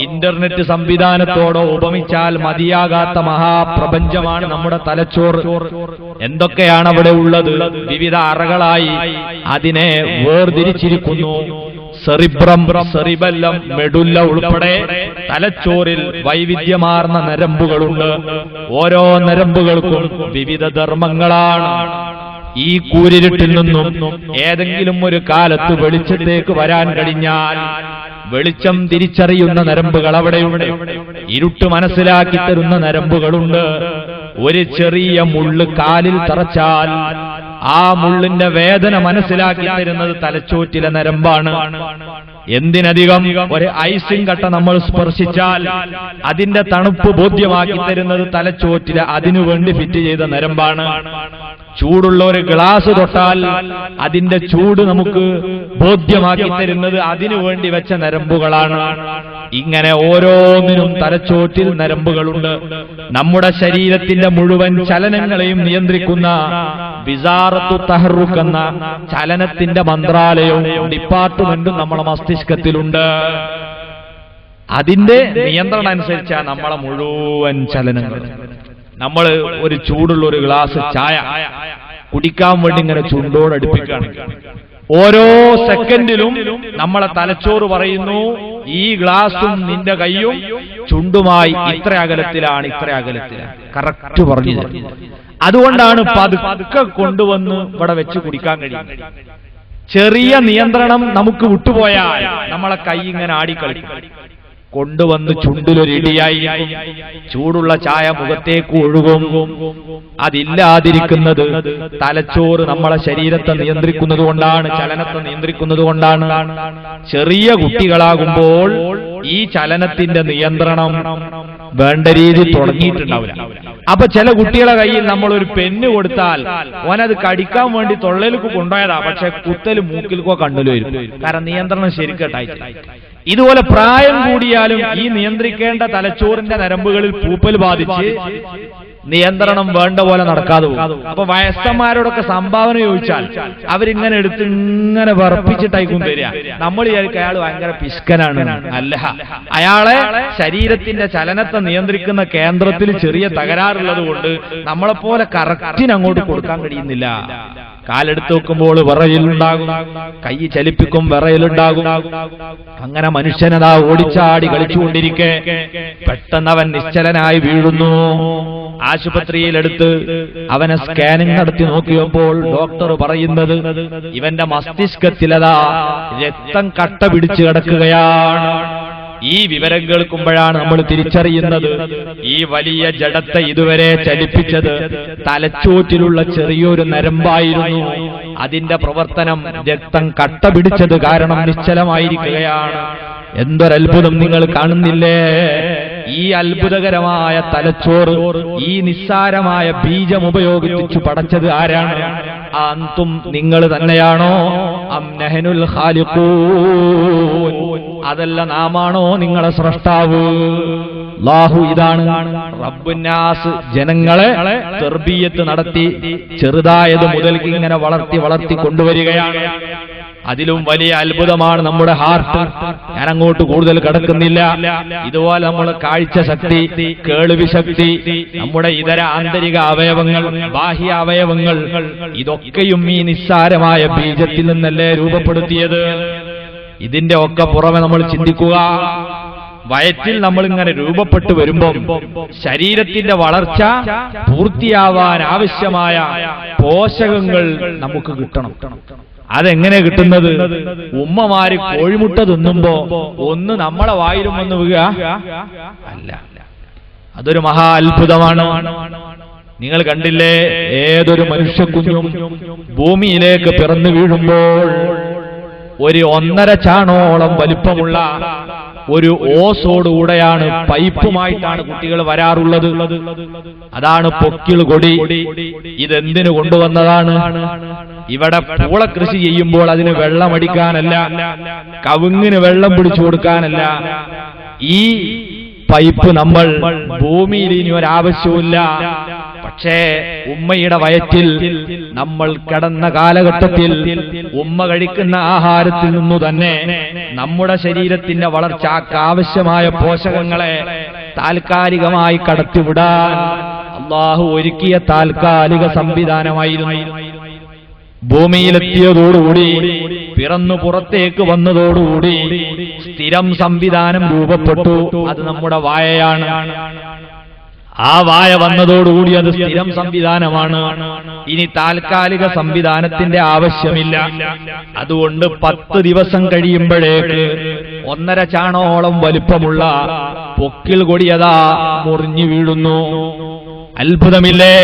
[SPEAKER 2] ഇന്റർനെറ്റ് സംവിധാനത്തോടോ ഉപമിച്ചാൽ മതിയാകാത്ത മഹാപ്രപഞ്ചമാണ് നമ്മുടെ തലച്ചോറ്. എന്തൊക്കെയാണ് അവിടെ ഉള്ളത്? വിവിധ അറകളായി അതിനെ വേർതിരിച്ചിരിക്കുന്നു. സെറിബ്രം, സെറിബെല്ലം, മെഡുല്ല ഉൾപ്പെടെ തലച്ചോറിൽ വൈവിധ്യമാർന്ന നരമ്പുകളുണ്ട്. ഓരോ നരമ്പുകൾക്കും വിവിധ ധർമ്മങ്ങളാണ്. ഈ കൂരിരുട്ടിൽ നിന്നും ഏതെങ്കിലും ഒരു കാലത്ത് വെളിച്ചത്തേക്ക് വരാൻ കഴിഞ്ഞാൽ വെളിച്ചം തിരിച്ചറിയുന്ന നരമ്പുകൾ അവിടെയുണ്ട്. ഇരുട്ട് മനസ്സിലാക്കി തരുന്ന നരമ്പുകളുണ്ട്. ഒരു ചെറിയ മുള്ള് കാലിൽ തറച്ചാൽ ആ മുള്ളിന്റെ വേദന മനസ്സിലാക്കി തരുന്നത് തലച്ചോറ്റിലെ നരമ്പാണ്. എന്തിനധികം ഒരു ഐസിങ് കട്ട നമ്മൾ സ്പർശിച്ചാൽ അതിന്റെ തണുപ്പ് ബോധ്യമാക്കി തരുന്നത് തലച്ചോറ്റിലെ അതിനുവേണ്ടി ഫിറ്റ് ചെയ്ത നരമ്പാണ്. ചൂടുള്ള ഒരു ഗ്ലാസ് തൊട്ടാൽ അതിന്റെ ചൂട് നമുക്ക് ബോധ്യമാക്കി തരുന്നത് അതിനു വേണ്ടി വെച്ച നരമ്പുകളാണ്. ഇങ്ങനെ ഓരോന്നിനും തലച്ചോറ്റിൽ നരമ്പുകളുണ്ട്. നമ്മുടെ ശരീരത്തിന്റെ മുഴുവൻ ചലനങ്ങളെയും നിയന്ത്രിക്കുന്ന വിസാറത്തു തഹറുക്ക് എന്ന ചലനത്തിന്റെ മന്ത്രാലയവും ഡിപ്പാർട്ട്മെന്റും നമ്മുടെ മസ്തിഷ്കത്തിലുണ്ട്. അതിന്റെ നിയന്ത്രണം അനുസരിച്ചാണ് നമ്മളെ മുഴുവൻ ചലനങ്ങൾ. നമ്മൾ ഒരു ചൂടുള്ള ഒരു ഗ്ലാസ് ചായ കുടിക്കാൻ വേണ്ടി ഇങ്ങനെ ചുണ്ടോടടുപ്പിക്കുകയാണ്. ഓരോ സെക്കൻഡിലും നമ്മളെ തലച്ചോറ് പറയുന്നു ഈ ഗ്ലാസും നിന്റെ കൈയും ചുണ്ടുമായി ഇത്ര അകലത്തിലാണ്, ഇത്ര അകലത്തിലാണ്, കറക്റ്റ് പറഞ്ഞു തരും. അതുകൊണ്ടാണ് പതുക്കെ കൊണ്ടുവന്ന് ഇവിടെ വെച്ച് കുടിക്കാൻ കഴിയും. ചെറിയ നിയന്ത്രണം നമുക്ക് വിട്ടുപോയാൽ നമ്മളെ കൈ ഇങ്ങനെ ആടിക്കളിക്കും. കൊണ്ടുവന്ന് ചുണ്ടിലൊരിടിയായിരിക്കും, ചൂടുള്ള ചായ മുഖത്തേക്ക് ഒഴുകും. അതില്ലാതിരിക്കുന്നത് തലച്ചോറ് നമ്മളെ ശരീരത്തെ നിയന്ത്രിക്കുന്നത് കൊണ്ടാണ്, ചലനത്തെ നിയന്ത്രിക്കുന്നത് കൊണ്ടാണ്. ചെറിയ കുട്ടികളാകുമ്പോൾ ഈ ചലനത്തിന്റെ നിയന്ത്രണം വേണ്ട രീതി തുടങ്ങിയിട്ടുണ്ടാവില്ല. അപ്പൊ ചില കുട്ടികളെ കയ്യിൽ നമ്മൾ ഒരു പെണ്ണ് കൊടുത്താൽ ഓനത് കടിക്കാൻ വേണ്ടി തൊള്ളയിലേക്ക് കൊണ്ടുപോയതാ, പക്ഷെ കുത്തല് മൂക്കിൽക്കോ കണ്ണിലോ ആയിരിക്കും. കാരണം നിയന്ത്രണം ശരിക്കട്ടായിട്ടില്ല. ഇതുപോലെ പ്രായം കൂടിയാലും ഈ നിയന്ത്രിക്കേണ്ട തലച്ചോറിന്റെ നരമ്പുകളിൽ പൂപ്പൽ ബാധിച്ച് നിയന്ത്രണം വേണ്ട പോലെ നടക്കാതെ പോകും. അപ്പൊ വയസ്സന്മാരോടൊക്കെ സംഭാവന ചോദിച്ചാൽ അവരിങ്ങനെ എടുത്ത് ഇങ്ങനെ വിറപ്പിച്ചിട്ടായിരിക്കും തരിക. നമ്മൾ വിചാരിക്കും അയാൾ ഭയങ്കര പിശുക്കനാണ്. അല്ല, അയാളെ ശരീരത്തിന്റെ ചലനത്തെ നിയന്ത്രിക്കുന്ന കേന്ദ്രത്തിൽ ചെറിയ തകരാറുള്ളത് കൊണ്ട് നമ്മളെപ്പോലെ കറക്റ്റിന് അങ്ങോട്ട് കൊടുക്കാൻ കഴിയുന്നില്ല. കാലെടുത്ത് വെക്കുമ്പോൾ വിറയലുണ്ടാകും, കൈ ചലിപ്പിക്കും വിറയലുണ്ടാകും. അങ്ങനെ മനുഷ്യനതാ ഓടിച്ചാടി കളിച്ചുകൊണ്ടിരിക്കെ പെട്ടെന്ന് അവൻ നിശ്ചലനായി വീഴുന്നു. ആശുപത്രിയിലെടുത്ത് അവനെ സ്കാനിംഗ് നടത്തി നോക്കിയപ്പോൾ ഡോക്ടർ പറയുന്നത് ഇവന്റെ മസ്തിഷ്കത്തിലതാ രക്തം കട്ട പിടിച്ചു കിടക്കുകയാണ്. ഈ വിവരം കേൾക്കുമ്പോഴാണ് നമ്മൾ തിരിച്ചറിയുന്നത് ഈ വലിയ ജഡത്തെ ഇതുവരെ ചലിപ്പിച്ചത് തലച്ചോറ്റിലുള്ള ചെറിയൊരു നരമ്പായിരുന്നു. അതിന്റെ പ്രവർത്തനം രക്തം കട്ട പിടിച്ചത് കാരണം നിശ്ചലമായിരിക്കുകയാണ്. എന്തൊരത്ഭുതം നിങ്ങൾ കാണുന്നില്ലേ? ഈ അത്ഭുതകരമായ തലച്ചോറ്, ഈ നിസ്സാരമായ ബീജം ഉപയോഗിച്ചു പടച്ചത് ആരാണ്? അന്തും നിങ്ങൾ തന്നെയാണോ? അം നഹ്നുൽ ഖാലിഖൂൻ, അതല്ല നാമാണോ നിങ്ങളെ സ്രഷ്ടാവ്? അല്ലാഹു ഇതാണ് റബ്ബുന്നാസ്, ജനങ്ങളെ തർബിയത്ത് നടത്തി ചെറുതായത് മുതൽക്ക് ഇങ്ങനെ വളർത്തി കൊണ്ടുവരികയാണ്. അതിലും വലിയ അത്ഭുതമാണ് നമ്മുടെ ഹാർട്ട്. ഞാൻ അങ്ങോട്ട് കൂടുതൽ കടക്കുന്നില്ല. ഇതുപോലെ നമ്മുടെ കാഴ്ച ശക്തി, കേൾവി ശക്തി, നമ്മുടെ ഇതര ആന്തരിക അവയവങ്ങൾ, ബാഹ്യ അവയവങ്ങൾ, ഇതൊക്കെയും ഈ നിസ്സാരമായ ബീജത്തിൽ നിന്നല്ലേ രൂപപ്പെടുത്തിയത്. ഇതിന്റെ ഒക്കെ പുറമെ നമ്മൾ ചിന്തിക്കുക, വയറ്റിൽ നമ്മളിങ്ങനെ രൂപപ്പെട്ടു വരുമ്പം ശരീരത്തിന്റെ വളർച്ച പൂർത്തിയാവാൻ ആവശ്യമായ പോഷകങ്ങൾ നമുക്ക് കിട്ടണം. അതെങ്ങനെ കിട്ടുന്നത്? ഉമ്മമാര് കോഴിമുട്ട തിന്നുമ്പോ ഒന്ന് നമ്മളെ വായിലും വന്ന് വീഴുക അല്ല, അതൊരു മഹാ അത്ഭുതമാണ്. നിങ്ങൾ കണ്ടില്ലേ, ഏതൊരു മനുഷ്യക്കുഞ്ഞും ഭൂമിയിലേക്ക് പിറന്നു വീഴുമ്പോൾ ഒരു 1.5 ചാണോളം വലിപ്പമുള്ള ഒരു ഓസോടുകൂടെയാണ്, പൈപ്പുമായിട്ടാണ് കുട്ടികൾ വരാറുള്ളത്. അതാണ് പൊക്കിൾ കൊടി. ഇതെന്തിനു കൊണ്ടുവന്നതാണ്? ഇവിടെ പൂള കൃഷി ചെയ്യുമ്പോൾ അതിന് വെള്ളമടിക്കാനല്ല, കവുങ്ങിന് വെള്ളം പിടിച്ചു കൊടുക്കാനല്ല. ഈ പൈപ്പ് നമ്മൾ ഭൂമിയിൽ ഇനി ഒരാവശ്യമില്ല. പക്ഷേ ഉമ്മയുടെ വയറ്റിൽ നമ്മൾ കിടന്ന കാലഘട്ടത്തിൽ ഉമ്മ കഴിക്കുന്ന ആഹാരത്തിൽ നിന്നു തന്നെ നമ്മുടെ ശരീരത്തിന്റെ വളർച്ചയ്ക്ക് ആവശ്യമായ പോഷകങ്ങളെ താൽക്കാലികമായി കടത്തിവിടാൻ അല്ലാഹു ഒരുക്കിയ താൽക്കാലിക സംവിധാനമായിരുന്നു. ഭൂമിയിലെത്തിയതോടുകൂടി, പിറന്നു പുറത്തേക്ക് വന്നതോടുകൂടി സ്ഥിരം സംവിധാനം രൂപപ്പെട്ടു. അത് നമ്മുടെ വായയാണ്. ആ വായ വന്നതോടുകൂടി അത് സ്ഥിരം സംവിധാനമാണ്. ഇനി താൽക്കാലിക സംവിധാനത്തിന്റെ ആവശ്യമില്ല. അതുകൊണ്ട് 10 ദിവസം കഴിയുമ്പോഴേക്ക് 1.5 ചാണോളം വലിപ്പമുള്ള പൊക്കിൾ കൊടിയതാ മുറിഞ്ഞു വീഴുന്നു. അത്ഭുതമില്ലേ?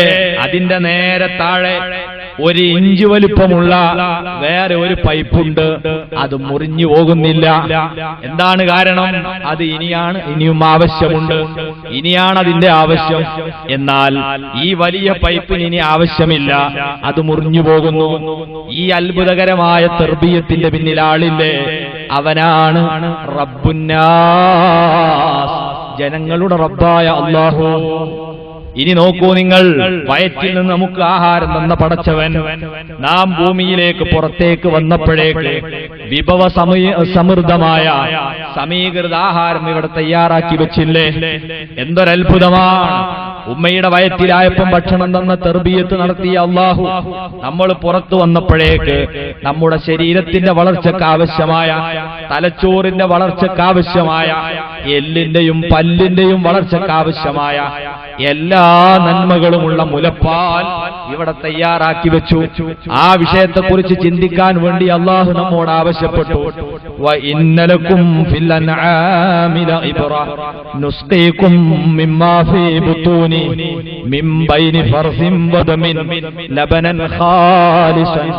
[SPEAKER 2] അതിന്റെ നേരെ താഴെ 1 ഇഞ്ച് വലിപ്പമുള്ള വേറെ ഒരു പൈപ്പുണ്ട്, അത് മുറിഞ്ഞു പോകുന്നില്ല. എന്താണ് കാരണം? അത് ഇനിയും ആവശ്യമുണ്ട്, ഇനിയാണ് അതിന്റെ ആവശ്യം. എന്നാൽ ഈ വലിയ പൈപ്പിന് ഇനി ആവശ്യമില്ല, അത് മുറിഞ്ഞു പോകുന്നു. ഈ അത്ഭുതകരമായ തർബിയത്തിന്റെ പിന്നിൽ ആളില്ലേ? അവനാണ് റബ്ബുന്നാസ്, ജനങ്ങളുടെ റബ്ബായ അല്ലാഹു. ഇനി നോക്കൂ നിങ്ങൾ, വയറ്റിൽ നിന്ന് നമുക്ക് ആഹാരം തന്ന പടച്ചവൻ നാം ഭൂമിയിലേക്ക് പുറത്തേക്ക് വന്നപ്പോഴേക്ക് വിഭവ സമൃദ്ധമായ സമീകൃത ആഹാരം ഇവിടെ തയ്യാറാക്കി വെച്ചില്ലേ? എന്തൊരത്ഭുതമാണ്! ഉമ്മയുടെ വയറ്റിലായപ്പം ഭക്ഷണം തന്ന തർബിയത്ത് നടത്തിയ അല്ലാഹു നമ്മൾ പുറത്തു വന്നപ്പോഴേക്ക് നമ്മുടെ ശരീരത്തിന്റെ വളർച്ചയ്ക്ക് ആവശ്യമായ, തലച്ചോറിന്റെ വളർച്ചയ്ക്ക് ആവശ്യമായ, എല്ലിന്റെയും പല്ലിന്റെയും വളർച്ചയ്ക്ക് ആവശ്യമായ എല്ലാ നന്മകളുമുള്ള മുലപ്പാൽ ഇവിടെ തയ്യാറാക്കി വെച്ചു. ആ വിഷയത്തെക്കുറിച്ച് ചിന്തിക്കാൻ വേണ്ടി അല്ലാഹു നമ്മോട് ആവശ്യപ്പെട്ടു. വഇന്നലകും ഫിൽ അൻആമി ലഇബ്റ നുസ്ഖീകും മിമ്മാ ഫീ ബുതൂനി മിൻ ബൈനി ഫർസിൻ വദമിൻ ലബനൻ ഖാലിസൻ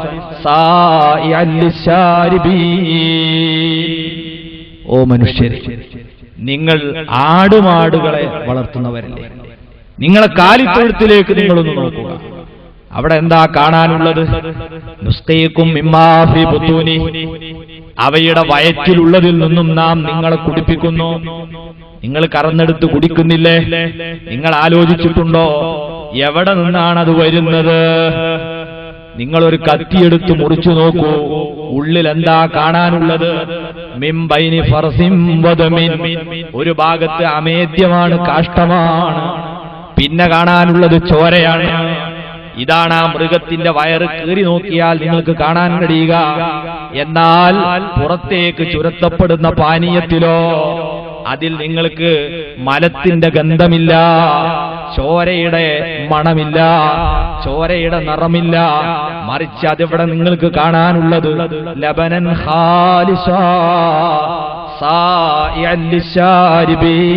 [SPEAKER 2] സായിഅൻ ലിശാരിബീൻ. ഓ മനുഷ്യരെ, നിങ്ങൾ ആടുമാടുകളെ വളർത്തുന്നവരല്ലേ? നിങ്ങളെ കാലിത്തൊഴുത്തിലേക്ക് നിങ്ങളൊന്ന് നോക്കുക. അവിടെ എന്താ കാണാനുള്ളത്? നുസ്ഖീകും മിമ്മാ ഫീ ബുതൂനി, അവയുടെ വയറ്റിലുള്ളതിൽ നിന്നും നാം നിങ്ങളെ കുടിപ്പിക്കുന്നു. നിങ്ങൾ കറന്നെടുത്ത് കുടിക്കുന്നില്ലേ? നിങ്ങൾ ആലോചിച്ചിട്ടുണ്ടോ എവിടെ നിന്നാണ് അത് വരുന്നത്? നിങ്ങളൊരു കത്തിയെടുത്ത് മുറിച്ചു നോക്കൂ, ഉള്ളിൽ എന്താ കാണാനുള്ളത്? മിൻ ബൈനി ഫർസിൻ വദമിൻ, ഒരു ഭാഗത്ത് അമേദ്യമാണ്, കാഷ്ടമാണ്. പിന്നെ കാണാനുള്ളത് ചോരയാണ്. ഇതാണ് ആ മൃഗത്തിന്റെ വയറ് കീറി നോക്കിയാൽ നിങ്ങൾക്ക് കാണാൻ കഴിയുക. എന്നാൽ പുറത്തേക്ക് ചുരത്തപ്പെടുന്ന പാനീയത്തിലോ അതിൽ നിങ്ങൾക്ക് മലത്തിന്റെ ഗന്ധമില്ല, ചോരയുടെ മണമില്ല, ചോരയുടെ നിറമില്ല. മറിച്ച് അതിവിടെ നിങ്ങൾക്ക് കാണാനുള്ളത് ലബനൻ ഖാലിസാ സായിഅൻ ലിശാരിബീൻ,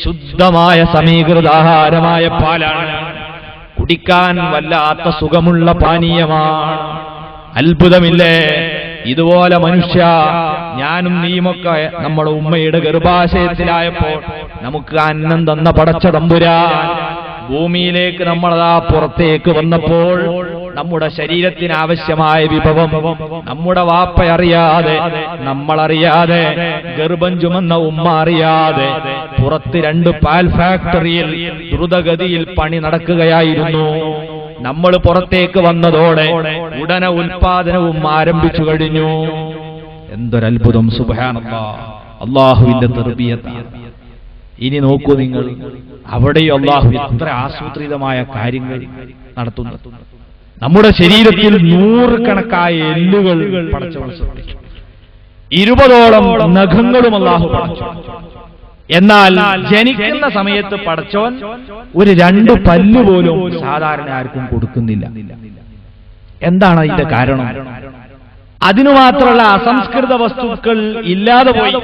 [SPEAKER 2] ശുദ്ധമായ സമീകൃതാഹാരമായ പാലാണ്. കുടിക്കാൻ വല്ലാത്ത സുഖമുള്ള പാനീയമാണ്. അത്ഭുതമില്ലേ? ഇതുപോലെ മനുഷ്യ, ഞാനും നീയുമൊക്കെ നമ്മുടെ ഉമ്മയുടെ ഗർഭാശയത്തിലായപ്പോൾ നമുക്ക് അന്നം തന്ന പടച്ച തമ്പുരാൻ ഭൂമിയിലേക്ക് നമ്മളതാ പുറത്തേക്ക് വന്നപ്പോൾ നമ്മുടെ ശരീരത്തിന് ആവശ്യമായ വിഭവം നമ്മുടെ വാപ്പ അറിയാതെ, നമ്മളറിയാതെ, ഗർഭം ചുമന്ന ഉമ്മ അറിയാതെ പുറത്ത് 2 പാൽ ഫാക്ടറിയിൽ ദ്രുതഗതിയിൽ പണി നടക്കുകയായിരുന്നു. നമ്മൾ പുറത്തേക്ക് വന്നതോടെ ഉടനെ ഉൽപാദനവും ആരംഭിച്ചു കഴിഞ്ഞു. എന്തൊരത്ഭുതം! സുബ്ഹാനല്ലാഹ്, അല്ലാഹുവിന്റെ തർബിയത്ത്. ഇനി നോക്കൂ നിങ്ങൾ, അവിടെയും അല്ലാഹു എത്ര ആസൂത്രിതമായ കാര്യങ്ങൾ നടത്തുന്നു. നമ്മുടെ ശരീരത്തിൽ 100 കണക്കായ എല്ലുകൾ പടച്ചവൻ സൃഷ്ടിച്ചു, 20ഓളം നഖങ്ങളും അല്ലാഹു പടച്ചു. എന്നാൽ ജനിക്കുന്ന സമയത്ത് പടച്ചവൻ ഒരു 2 പല്ല് പോലും സാധാരണ ആർക്കും കൊടുക്കുന്നില്ല. എന്താണ് അതിന്റെ കാരണം? അതിനു മാത്രമുള്ള അസംസ്കൃത വസ്തുക്കൾ ഇല്ലാതെ പോയി.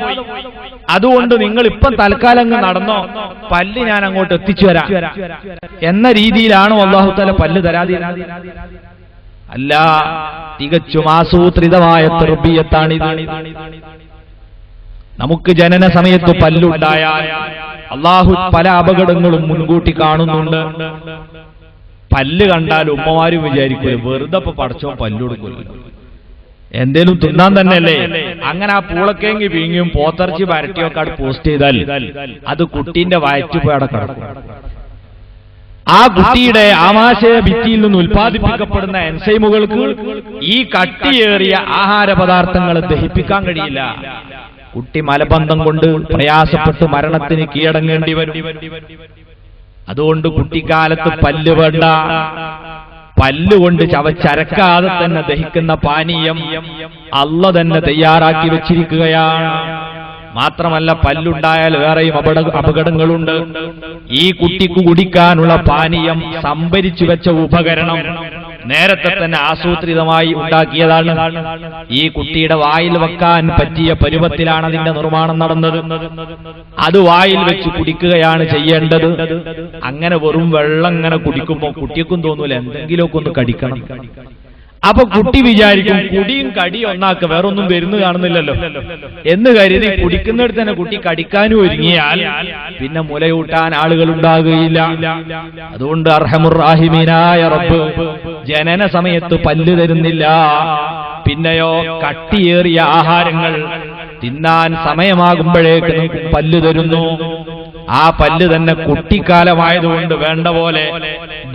[SPEAKER 2] അതുകൊണ്ട് നിങ്ങൾ ഇപ്പം തൽക്കാലം നടന്നോ, പല്ല് ഞാൻ അങ്ങോട്ട് എത്തിച്ചു തരാം എന്ന രീതിയിലാണോ അല്ലാഹു തആല പല്ല് തരാതെ? അല്ല, തികച്ചും ആസൂത്രിതമായ തർബിയത്താണിത്. നമുക്ക് ജനന സമയത്ത് പല്ലുണ്ടായാൽ അല്ലാഹു പല അപകടങ്ങളും മുൻകൂട്ടി കാണുന്നുണ്ട്. പല്ല് കണ്ടാൽ ഉമ്മമാരും വിചാരിക്കും വെറുതെ പടച്ചോ പല്ലുകൊടുക്കില്ല, എന്തേലും തിന്നാൻ തന്നെയല്ലേ. അങ്ങനെ ആ പൂളക്കെങ്കി വീങ്ങിയും പോത്തിറച്ചി വരട്ടിയൊക്കെ അവിടെ പോസ്റ്റ് ചെയ്താൽ അത് കുട്ടീന്റെ വയറ്റ് പോയി അവിടെ കിടക്കും. ആ കുട്ടിയുടെ ആമാശയ ഭിത്തിയിൽ നിന്ന് ഉൽപ്പാദിപ്പിക്കപ്പെടുന്ന എൻസൈമുകൾക്ക് ഈ കട്ടിയേറിയ ആഹാര പദാർത്ഥങ്ങൾ ദഹിപ്പിക്കാൻ കഴിയില്ല. കുട്ടി മലബന്ധം കൊണ്ട് പ്രയാസപ്പെട്ട് മരണത്തിന് കീഴടങ്ങേണ്ടി വരും. അതുകൊണ്ട് കുട്ടിക്കാലത്ത് പല്ല് വേണ്ട, പല്ലുകൊണ്ട് ചവച്ചരക്കാതെ തന്നെ ദഹിക്കുന്ന പാനീയം അല്ലാഹു തന്നെ തയ്യാറാക്കി വെച്ചിരിക്കുകയാണ്. മാത്രമല്ല, പല്ലുണ്ടായാൽ വേറെയും അപകടങ്ങളുണ്ട്. ഈ കുട്ടിക്ക് കുടിക്കാനുള്ള പാനീയം സംഭരിച്ചു വെച്ച ഉപകരണം നേരത്തെ തന്നെ ആസൂത്രിതമായി ഉണ്ടാക്കിയതാണ്. ഈ കുട്ടിയുടെ വായിൽ വെക്കാൻ പറ്റിയ പരുവത്തിലാണ് അതിന്റെ നിർമ്മാണം നടന്നത്. അത് വായിൽ വെച്ച് കുടിക്കുകയാണ് ചെയ്യേണ്ടത്. അങ്ങനെ വെറും വെള്ളം ഇങ്ങനെ കുടിക്കുമ്പോൾ കുട്ടിക്കും തോന്നൂല എന്തെങ്കിലുമൊക്കെ ഒന്ന് കടിക്കണം. അപ്പൊ കുട്ടി വിചാരിക്കും കുടിയും കടിയും ഒന്നാക്ക്, വേറൊന്നും വരുന്നു കാണുന്നില്ലല്ലോ എന്ന് കരുതി കുടിക്കുന്നിടത്ത് തന്നെ കുട്ടി കടിക്കാനും ഒരുങ്ങിയാൽ പിന്നെ മുലയൂട്ടാൻ ആളുകൾ ഉണ്ടാകുകയില്ല. അതുകൊണ്ട് അർഹമുർ റാഹിമീനായ റബ്ബ് ജനന സമയത്ത് പല്ല് തരുന്നില്ല. പിന്നെയോ കട്ടിയേറിയ ആഹാരങ്ങൾ തിന്നാൻ സമയമാകുമ്പോഴേക്ക് പല്ല് തരുന്നു. ആ പല്ല് തന്നെ കുട്ടിക്കാലമായതുകൊണ്ട് വേണ്ട പോലെ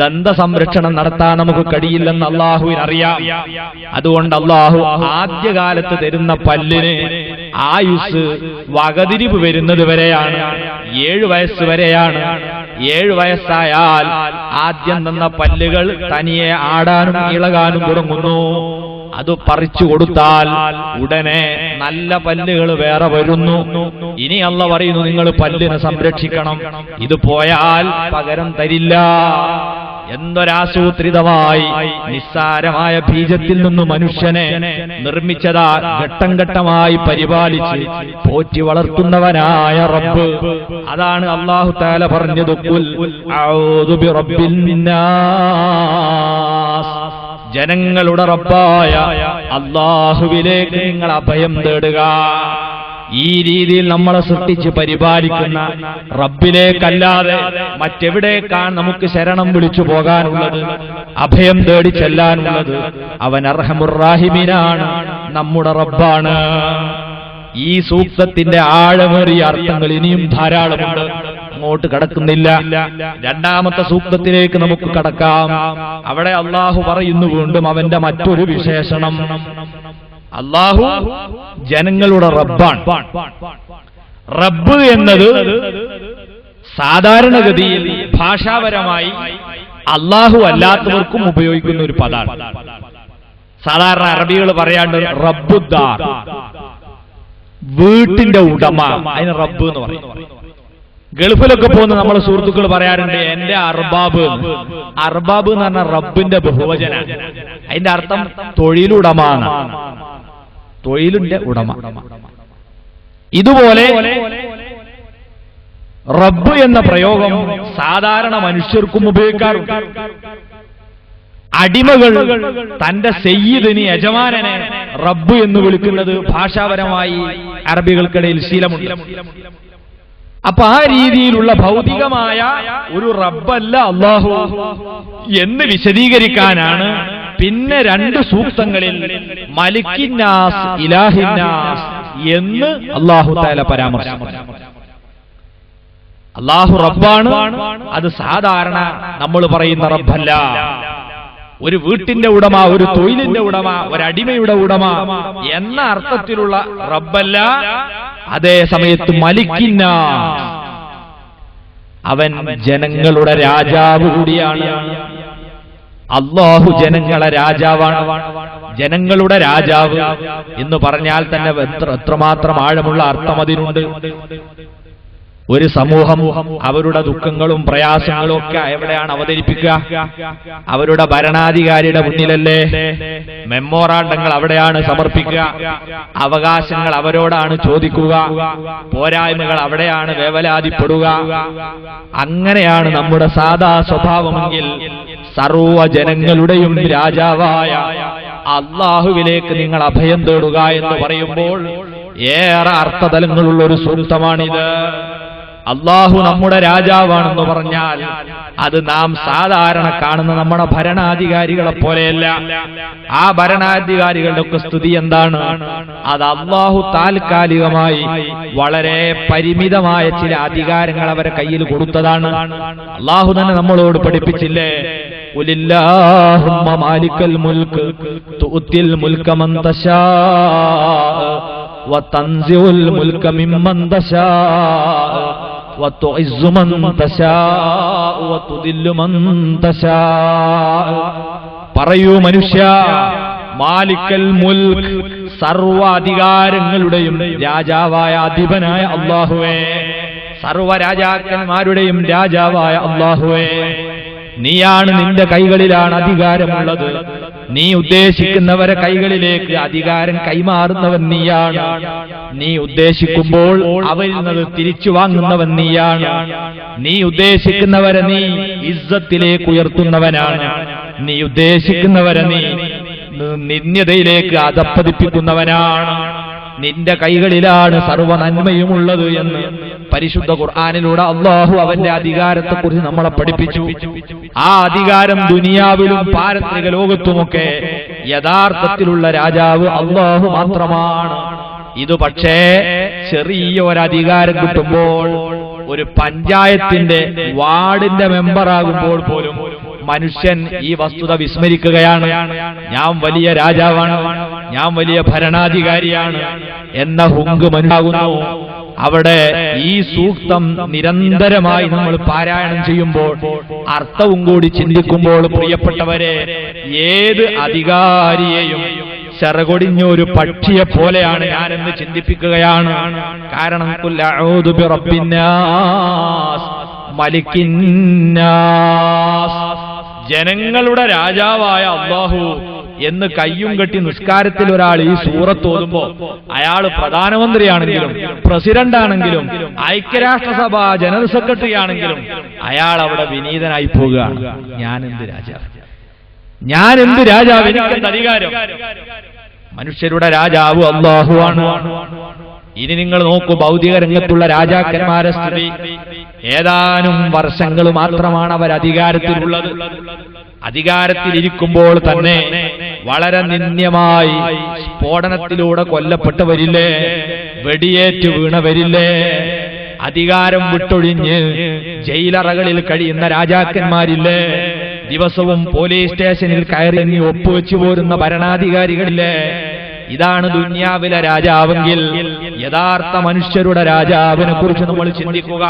[SPEAKER 2] ദന്ത സംരക്ഷണം നടത്താൻ നമുക്ക് കഴിയില്ലെന്ന് അള്ളാഹുവിനറിയാം. അതുകൊണ്ട് അള്ളാഹു ആദ്യകാലത്ത് തരുന്ന പല്ലിന് ആയുസ് വകതിരിവ് വരുന്നത് വരെയാണ്, 7 വയസ്സ് വരെയാണ്. 7 വയസ്സായാൽ ആദ്യം തന്ന പല്ലുകൾ തനിയെ ആടാനും ഇളകാനും തുടങ്ങുന്നു. അത് പറിച്ചു കൊടുത്താൽ ഉടനെ നല്ല പല്ലുകൾ വേറെ വരുന്നു. ഇനി അള്ള പറയുന്നു നിങ്ങൾ പല്ലിനെ സംരക്ഷിക്കണം, ഇത് പോയാൽ പകരം തരില്ല. എന്തൊരാസൂത്രിതമായി നിസ്സാരമായ ബീജത്തിൽ നിന്ന് മനുഷ്യനെ നിർമ്മിച്ചതാ ഘട്ടം ഘട്ടമായി പരിപാലിച്ച് പോറ്റി വളർത്തുന്നവനായ റബ്ബ്. അതാണ് അല്ലാഹു തആല പറഞ്ഞത്, ഖുൽ അഊദു ബിറബ്ബിൻ നാസ്, ജനങ്ങളുടെ റബ്ബായ അല്ലാഹുവിലേക്ക് നിങ്ങൾ അഭയം തേടുക. ഈ രീതിയിൽ നമ്മളെ സൃഷ്ടിച്ച് പരിപാലിക്കുന്ന റബ്ബിലേക്കല്ലാതെ മറ്റെവിടേക്കാണ് നമുക്ക് ശരണം വിളിച്ചു പോകാനുള്ളത്, അഭയം തേടി ചെല്ലാനുള്ളത്? അവൻ അർഹമുർ റാഹിമീനാണ്, നമ്മുടെ റബ്ബാണ്. ഈ സൂക്തത്തിന്റെ ആഴമേറിയ അർത്ഥങ്ങൾ ഇനിയും ധാരാളമുണ്ട്, അങ്ങോട്ട് കടക്കുന്നില്ല. രണ്ടാമത്തെ സൂക്തത്തിലേക്ക് നമുക്ക് കടക്കാം. അവിടെ അള്ളാഹു പറയുന്നു വീണ്ടും അവന്റെ മറ്റൊരു വിശേഷണം. അള്ളാഹു ജനങ്ങളുടെ റബ്ബാണ്. റബ്ബ് എന്നത് സാധാരണഗതിയിൽ ഭാഷാപരമായി അള്ളാഹു അല്ലാത്തവർക്കും ഉപയോഗിക്കുന്ന ഒരു പദമാണ്. സാധാരണ അറബികൾ പറയാണ്ട് റബ്ബുദ്ദാർ, വീട്ടിന്റെ ഉടമ, അതിന് റബ്ബ് എന്ന് പറയും. ഗൾഫിലൊക്കെ പോകുന്ന നമ്മളെ സുഹൃത്തുക്കൾ പറയാറുണ്ട് എന്റെ അർബാബ്. അർബാബ് എന്ന് പറഞ്ഞാൽ റബ്ബിന്റെ ബഹുവചന, അതിന്റെ അർത്ഥം തൊഴിലുടമ, തൊഴിലിന്റെ ഉടമ. ഇതുപോലെ റബ്ബ് എന്ന പ്രയോഗം സാധാരണ മനുഷ്യർക്കും ഉപയോഗിക്കാറുണ്ട്. അടിമകൾ തന്റെ സയ്യിദിനെ, യജമാനനെ റബ്ബ് എന്ന് വിളിക്കുന്നത് ഭാഷാപരമായി അറബികൾക്കിടയിൽ ശീലമുണ്ട്. അപ്പൊ ആ രീതിയിലുള്ള ഭൗതികമായ ഒരു റബ്ബല്ല അല്ലാഹു എന്ന് വിശദീകരിക്കാനാണ് പിന്നെ 2 സൂക്തങ്ങളിൽ മലിക്കിന്നാസ്, ഇലാഹിന്നാസ് എന്ന് അല്ലാഹു തആല പരാമർശിച്ചു. അല്ലാഹു റബ്ബാണ്, അത് സാധാരണ നമ്മൾ പറയുന്ന റബ്ബല്ല. ഒരു വീട്ടിന്റെ ഉടമ, ഒരു തൊഴിലിന്റെ ഉടമ, ഒരു അടിമയുടെ ഉടമ എന്ന അർത്ഥത്തിലുള്ള റബ്ബല്ല. അതേ സമയത്ത് മലിക്കിന്നാസ്, അവൻ ജനങ്ങളുടെ രാജാവ് കൂടിയാണ്. അല്ലാഹു ജനങ്ങളെ രാജാവാണ്. ജനങ്ങളുടെ രാജാവ് എന്ന് പറഞ്ഞാൽ തന്നെ എത്രമാത്രം ആഴമുള്ള അർത്ഥം അതിനുണ്ട്. ഒരു സമൂഹം അവരുടെ ദുഃഖങ്ങളും പ്രയാസങ്ങളും ഒക്കെ എവിടെയാണ് അവതരിപ്പിക്കുക? അവരുടെ ഭരണാധികാരിയുടെ മുന്നിലല്ലേ? മെമ്മോറാണ്ടങ്ങൾ അവിടെയാണ് സമർപ്പിക്കുക, അവകാശങ്ങൾ അവരോടാണ് ചോദിക്കുക, പോരായ്മകൾ അവിടെയാണ് വേവലാതിപ്പെടുക. അങ്ങനെയാണ് നമ്മുടെ സാധാ സ്വഭാവമെങ്കിൽ സർവ്വ ജനങ്ങളുടെയും രാജാവായ അല്ലാഹുവിലേക്ക് നിങ്ങൾ അഭയം തേടുക എന്ന് പറയുമ്പോൾ ഏറെ അർത്ഥതലങ്ങളുള്ള ഒരു സൂക്തമാണിത്. അല്ലാഹു നമ്മുടെ രാജാവാണെന്ന് പറഞ്ഞാൽ അത് നാം സാധാരണ കാണുന്ന നമ്മുടെ ഭരണാധികാരികളെ പോലെയല്ല. ആ ഭരണാധികാരികളുടെ ഒക്കെ സ്ഥിതി എന്താണ്? അത് അല്ലാഹു താൽക്കാലികമായി വളരെ പരിമിതമായ ചില അധികാരങ്ങൾ അവരെ കയ്യിൽ കൊടുത്തതാണ്. അല്ലാഹു തന്നെ നമ്മളോട് പഠിപ്പിച്ചില്ലേ, ഖുലില്ലാഹുമ്മ മാലിക്കൽ മുൽക്ക് തുഅ്തിൽ മുൽക മൻ തശാ വതൻസിഉൽ മുൽക മിമ്മൻ തശാ വതുഇസ്സു മൻ തശാ വതുദില്ലു മൻ തശാ. പറയൂ മനുഷ്യ, മാലിക്കൽ മുൽക്ക്, സർവ അധികാരങ്ങളുടെയും രാജാവായ അധിപനായ അല്ലാഹുവേ, സർവ രാജാക്കന്മാരുടെയും രാജാവായ അല്ലാഹുവേ, നീയാണ്, നിന്റെ കൈകളിലാണ് അധികാരമുള്ളത്. നീ ഉദ്ദേശിക്കുന്നവരെ കൈകളിലേക്ക് അധികാരം കൈമാറുന്നവൻ നീയാണ്. നീ ഉദ്ദേശിക്കുമ്പോൾ അവരിൽ നിന്ന് തിരിച്ചു വാങ്ങുന്നവൻ നീയാണ്. നീ ഉദ്ദേശിക്കുന്നവരെ നീ ഇസ്സത്തിലേക്ക് ഉയർത്തുന്നവനാണ്. നീ ഉദ്ദേശിക്കുന്നവരെ നീ നിന്ദ്യതയിലേക്ക് അധപ്പതിപ്പിക്കുന്നവനാണ്. നിന്റെ കൈകളിലാണ് സർവ്വ നന്മയുമുള്ളത് എന്ന് പരിശുദ്ധ ഖുർആനിലൂടെ അല്ലാഹു അവന്റെ അധികാരത്തെക്കുറിച്ച് നമ്മളെ പഠിപ്പിച്ചു. ആ അധികാരം ദുനിയാവിലും പാരത്രിക ലോകത്തുമൊക്കെ യഥാർത്ഥത്തിലുള്ള രാജാവ് അല്ലാഹു മാത്രമാണ്. ഇത് പക്ഷേ ചെറിയ ഒരധികാരം കിട്ടുമ്പോൾ, ഒരു പഞ്ചായത്തിന്റെ വാർഡിന്റെ മെമ്പറാകുമ്പോൾ പോലും മനുഷ്യൻ ഈ വസ്തുത വിസ്മരിക്കുകയാണ്. ഞാൻ വലിയ രാജാവാണ്, ഞാൻ വലിയ ഭരണാധികാരിയാണ് എന്ന ഹുങ്ക് മനുഷ്യനാകുന്നു. അവിടെ ഈ സൂക്തം നിരന്തരമായി നമ്മൾ പാരായണം ചെയ്യുമ്പോൾ, അർത്ഥവും കൂടി ചിന്തിക്കുമ്പോൾ, പ്രിയപ്പെട്ടവരെ, ഏത് അധികാരിയെയും ചെറുകൊടിഞ്ഞൊരു പക്ഷിയെ പോലെയാണ് ഞാനെന്ന് ചിന്തിപ്പിക്കുകയാണ്. കാരണം ഖുൽ അഊദു ബിറബ്ബിന്നാസ് മലിക്കിന്നാസ്, ജനങ്ങളുടെ രാജാവായ അല്ലാഹു എന്ന് കയ്യും കെട്ടി നിസ്കാരത്തിൽ ഒരാൾ ഈ സൂറത്ത് ഓതുമ്പോ, അയാൾ പ്രധാനമന്ത്രിയാണെങ്കിലും പ്രസിഡന്റ് ആണെങ്കിലും ഐക്യരാഷ്ട്രസഭ ജനറൽ സെക്രട്ടറി ആണെങ്കിലും അയാൾ അവിടെ വിനീതനായി പോകുകയാണ്. ഞാൻ എന്ത് രാജാവ്, ഞാൻ എന്ത് രാജാവ്, എനിക്കെന്ത് അധികാരം? മനുഷ്യരുടെ രാജാവ് അല്ലാഹുവാണ്. ഇനി നിങ്ങൾ നോക്കൂ, ഭൗതിക രംഗത്തുള്ള രാജാക്കന്മാരെ സ്ഥിതി. ഏതാനും വർഷങ്ങൾ മാത്രമാണ് അവർ അധികാരത്തിലുള്ളത്. അധികാരത്തിലിരിക്കുമ്പോൾ തന്നെ വളരെ നിന്ദ്യമായി സ്ഫോടനത്തിലൂടെ കൊല്ലപ്പെട്ടവരില്ലേ, വെടിയേറ്റ് വീണവരില്ലേ, അധികാരം വിട്ടൊഴിഞ്ഞ് ജയിലറകളിൽ കഴിയുന്ന രാജാക്കന്മാരില്ലേ, ദിവസവും പോലീസ് സ്റ്റേഷനിൽ കയറി ഒപ്പുവെച്ചു പോരുന്ന ഭരണാധികാരികളില്ലേ? ഇതാണ് ദുനിയാവിലെ രാജാവെങ്കിൽ യഥാർത്ഥ മനുഷ്യരുടെ രാജാവിനെ കുറിച്ച് നമ്മൾ ചിന്തിക്കുക.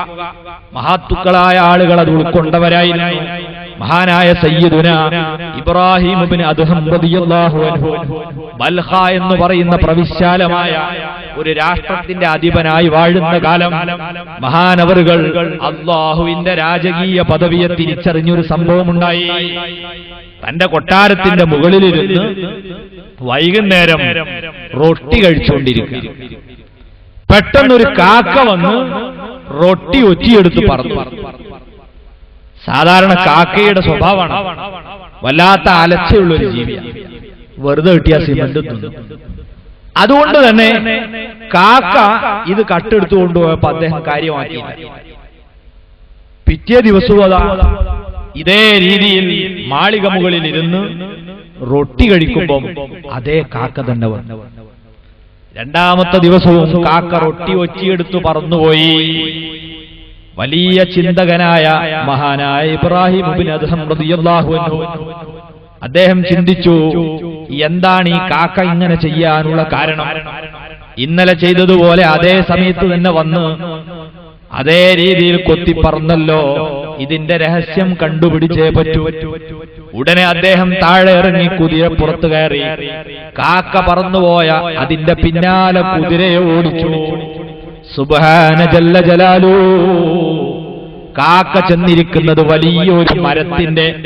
[SPEAKER 2] മഹാത്തുക്കളായ ആളുകൾ അത് ഉൾക്കൊണ്ടവരായിരുന്നു. മഹാനായ സയ്യിദുന ഇബ്രാഹിം ഇബ്നു അദ്ഹം റളിയല്ലാഹു അൻഹു ബൽഖ എന്ന് പറയുന്ന പ്രവിശാലമായ ഒരു രാഷ്ട്രത്തിന്റെ അധിപനായി വാഴുന്ന കാലം മഹാനവറുകൾ അല്ലാഹുവിന്റെ രാജകീയ പദവിയെ തിരിച്ചറിഞ്ഞൊരു സംഭവമുണ്ടായി. തന്റെ കൊട്ടാരത്തിന്റെ മുകളിലിരുന്ന് വൈകുന്നേരം റൊട്ടി കഴിച്ചുകൊണ്ടിരിക്കുക. പെട്ടെന്നൊരു കാക്ക വന്ന് റൊട്ടി ഒറ്റിയെടുത്ത് പറന്നു. സാധാരണ കാക്കയുടെ സ്വഭാവമാണ് വല്ലാത്ത അലച്ചയുള്ളൊരു ജീവിയാണ്, വെറുതെ കിട്ടിയ സിമന്റ് തിന്നു. അതുകൊണ്ട് തന്നെ കാക്ക ഇത് കട്ടെടുത്തു കൊണ്ടുപോയപ്പോ അദ്ദേഹം കാര്യമാക്കിയില്ല. പിറ്റേ ദിവസവും അതാ ഇതേ രീതിയിൽ മാളിക മുകളിൽ ഇരുന്ന് റൊട്ടി കഴിക്കുമ്പോൾ അതേ കാക്ക തന്നെ വന്നു. രണ്ടാമത്തെ ദിവസവും കാക്ക റൊട്ടി ഒറ്റിയെടുത്തു പറന്നുപോയി. വലിയ ചിന്തകനായ മഹാനായ ഇബ്രാഹിം ഇബ്നു അദ്ഹം റളിയല്ലാഹു അൻഹു അദ്ദേഹം ചിന്തിച്ചു, എന്താണ് ഈ കാക്ക ഇങ്ങനെ ചെയ്യാനുള്ള കാരണം? ഇന്നലെ ചെയ്തതുപോലെ അതേ സമയത്ത് തന്നെ വന്ന് അതേ രീതിയിൽ കൊത്തിപ്പറന്നല്ലോ, ഇതിന്റെ രഹസ്യം കണ്ടുപിടിച്ചേ പറ്റൂ. ഉടനെ അദ്ദേഹം താഴെ ഇറങ്ങി കുതിരപ്പുറത്ത് കയറി. കാക്ക പറന്നുപോയ അതിന്റെ പിന്നാലെ കുതിരയെ ഓടിച്ചു. സുബ്ഹാന ജല്ല ജലാലു, കാക്ക ചെന്നിരിക്കുന്നത് വലിയൊരു മരത്തിന്റെ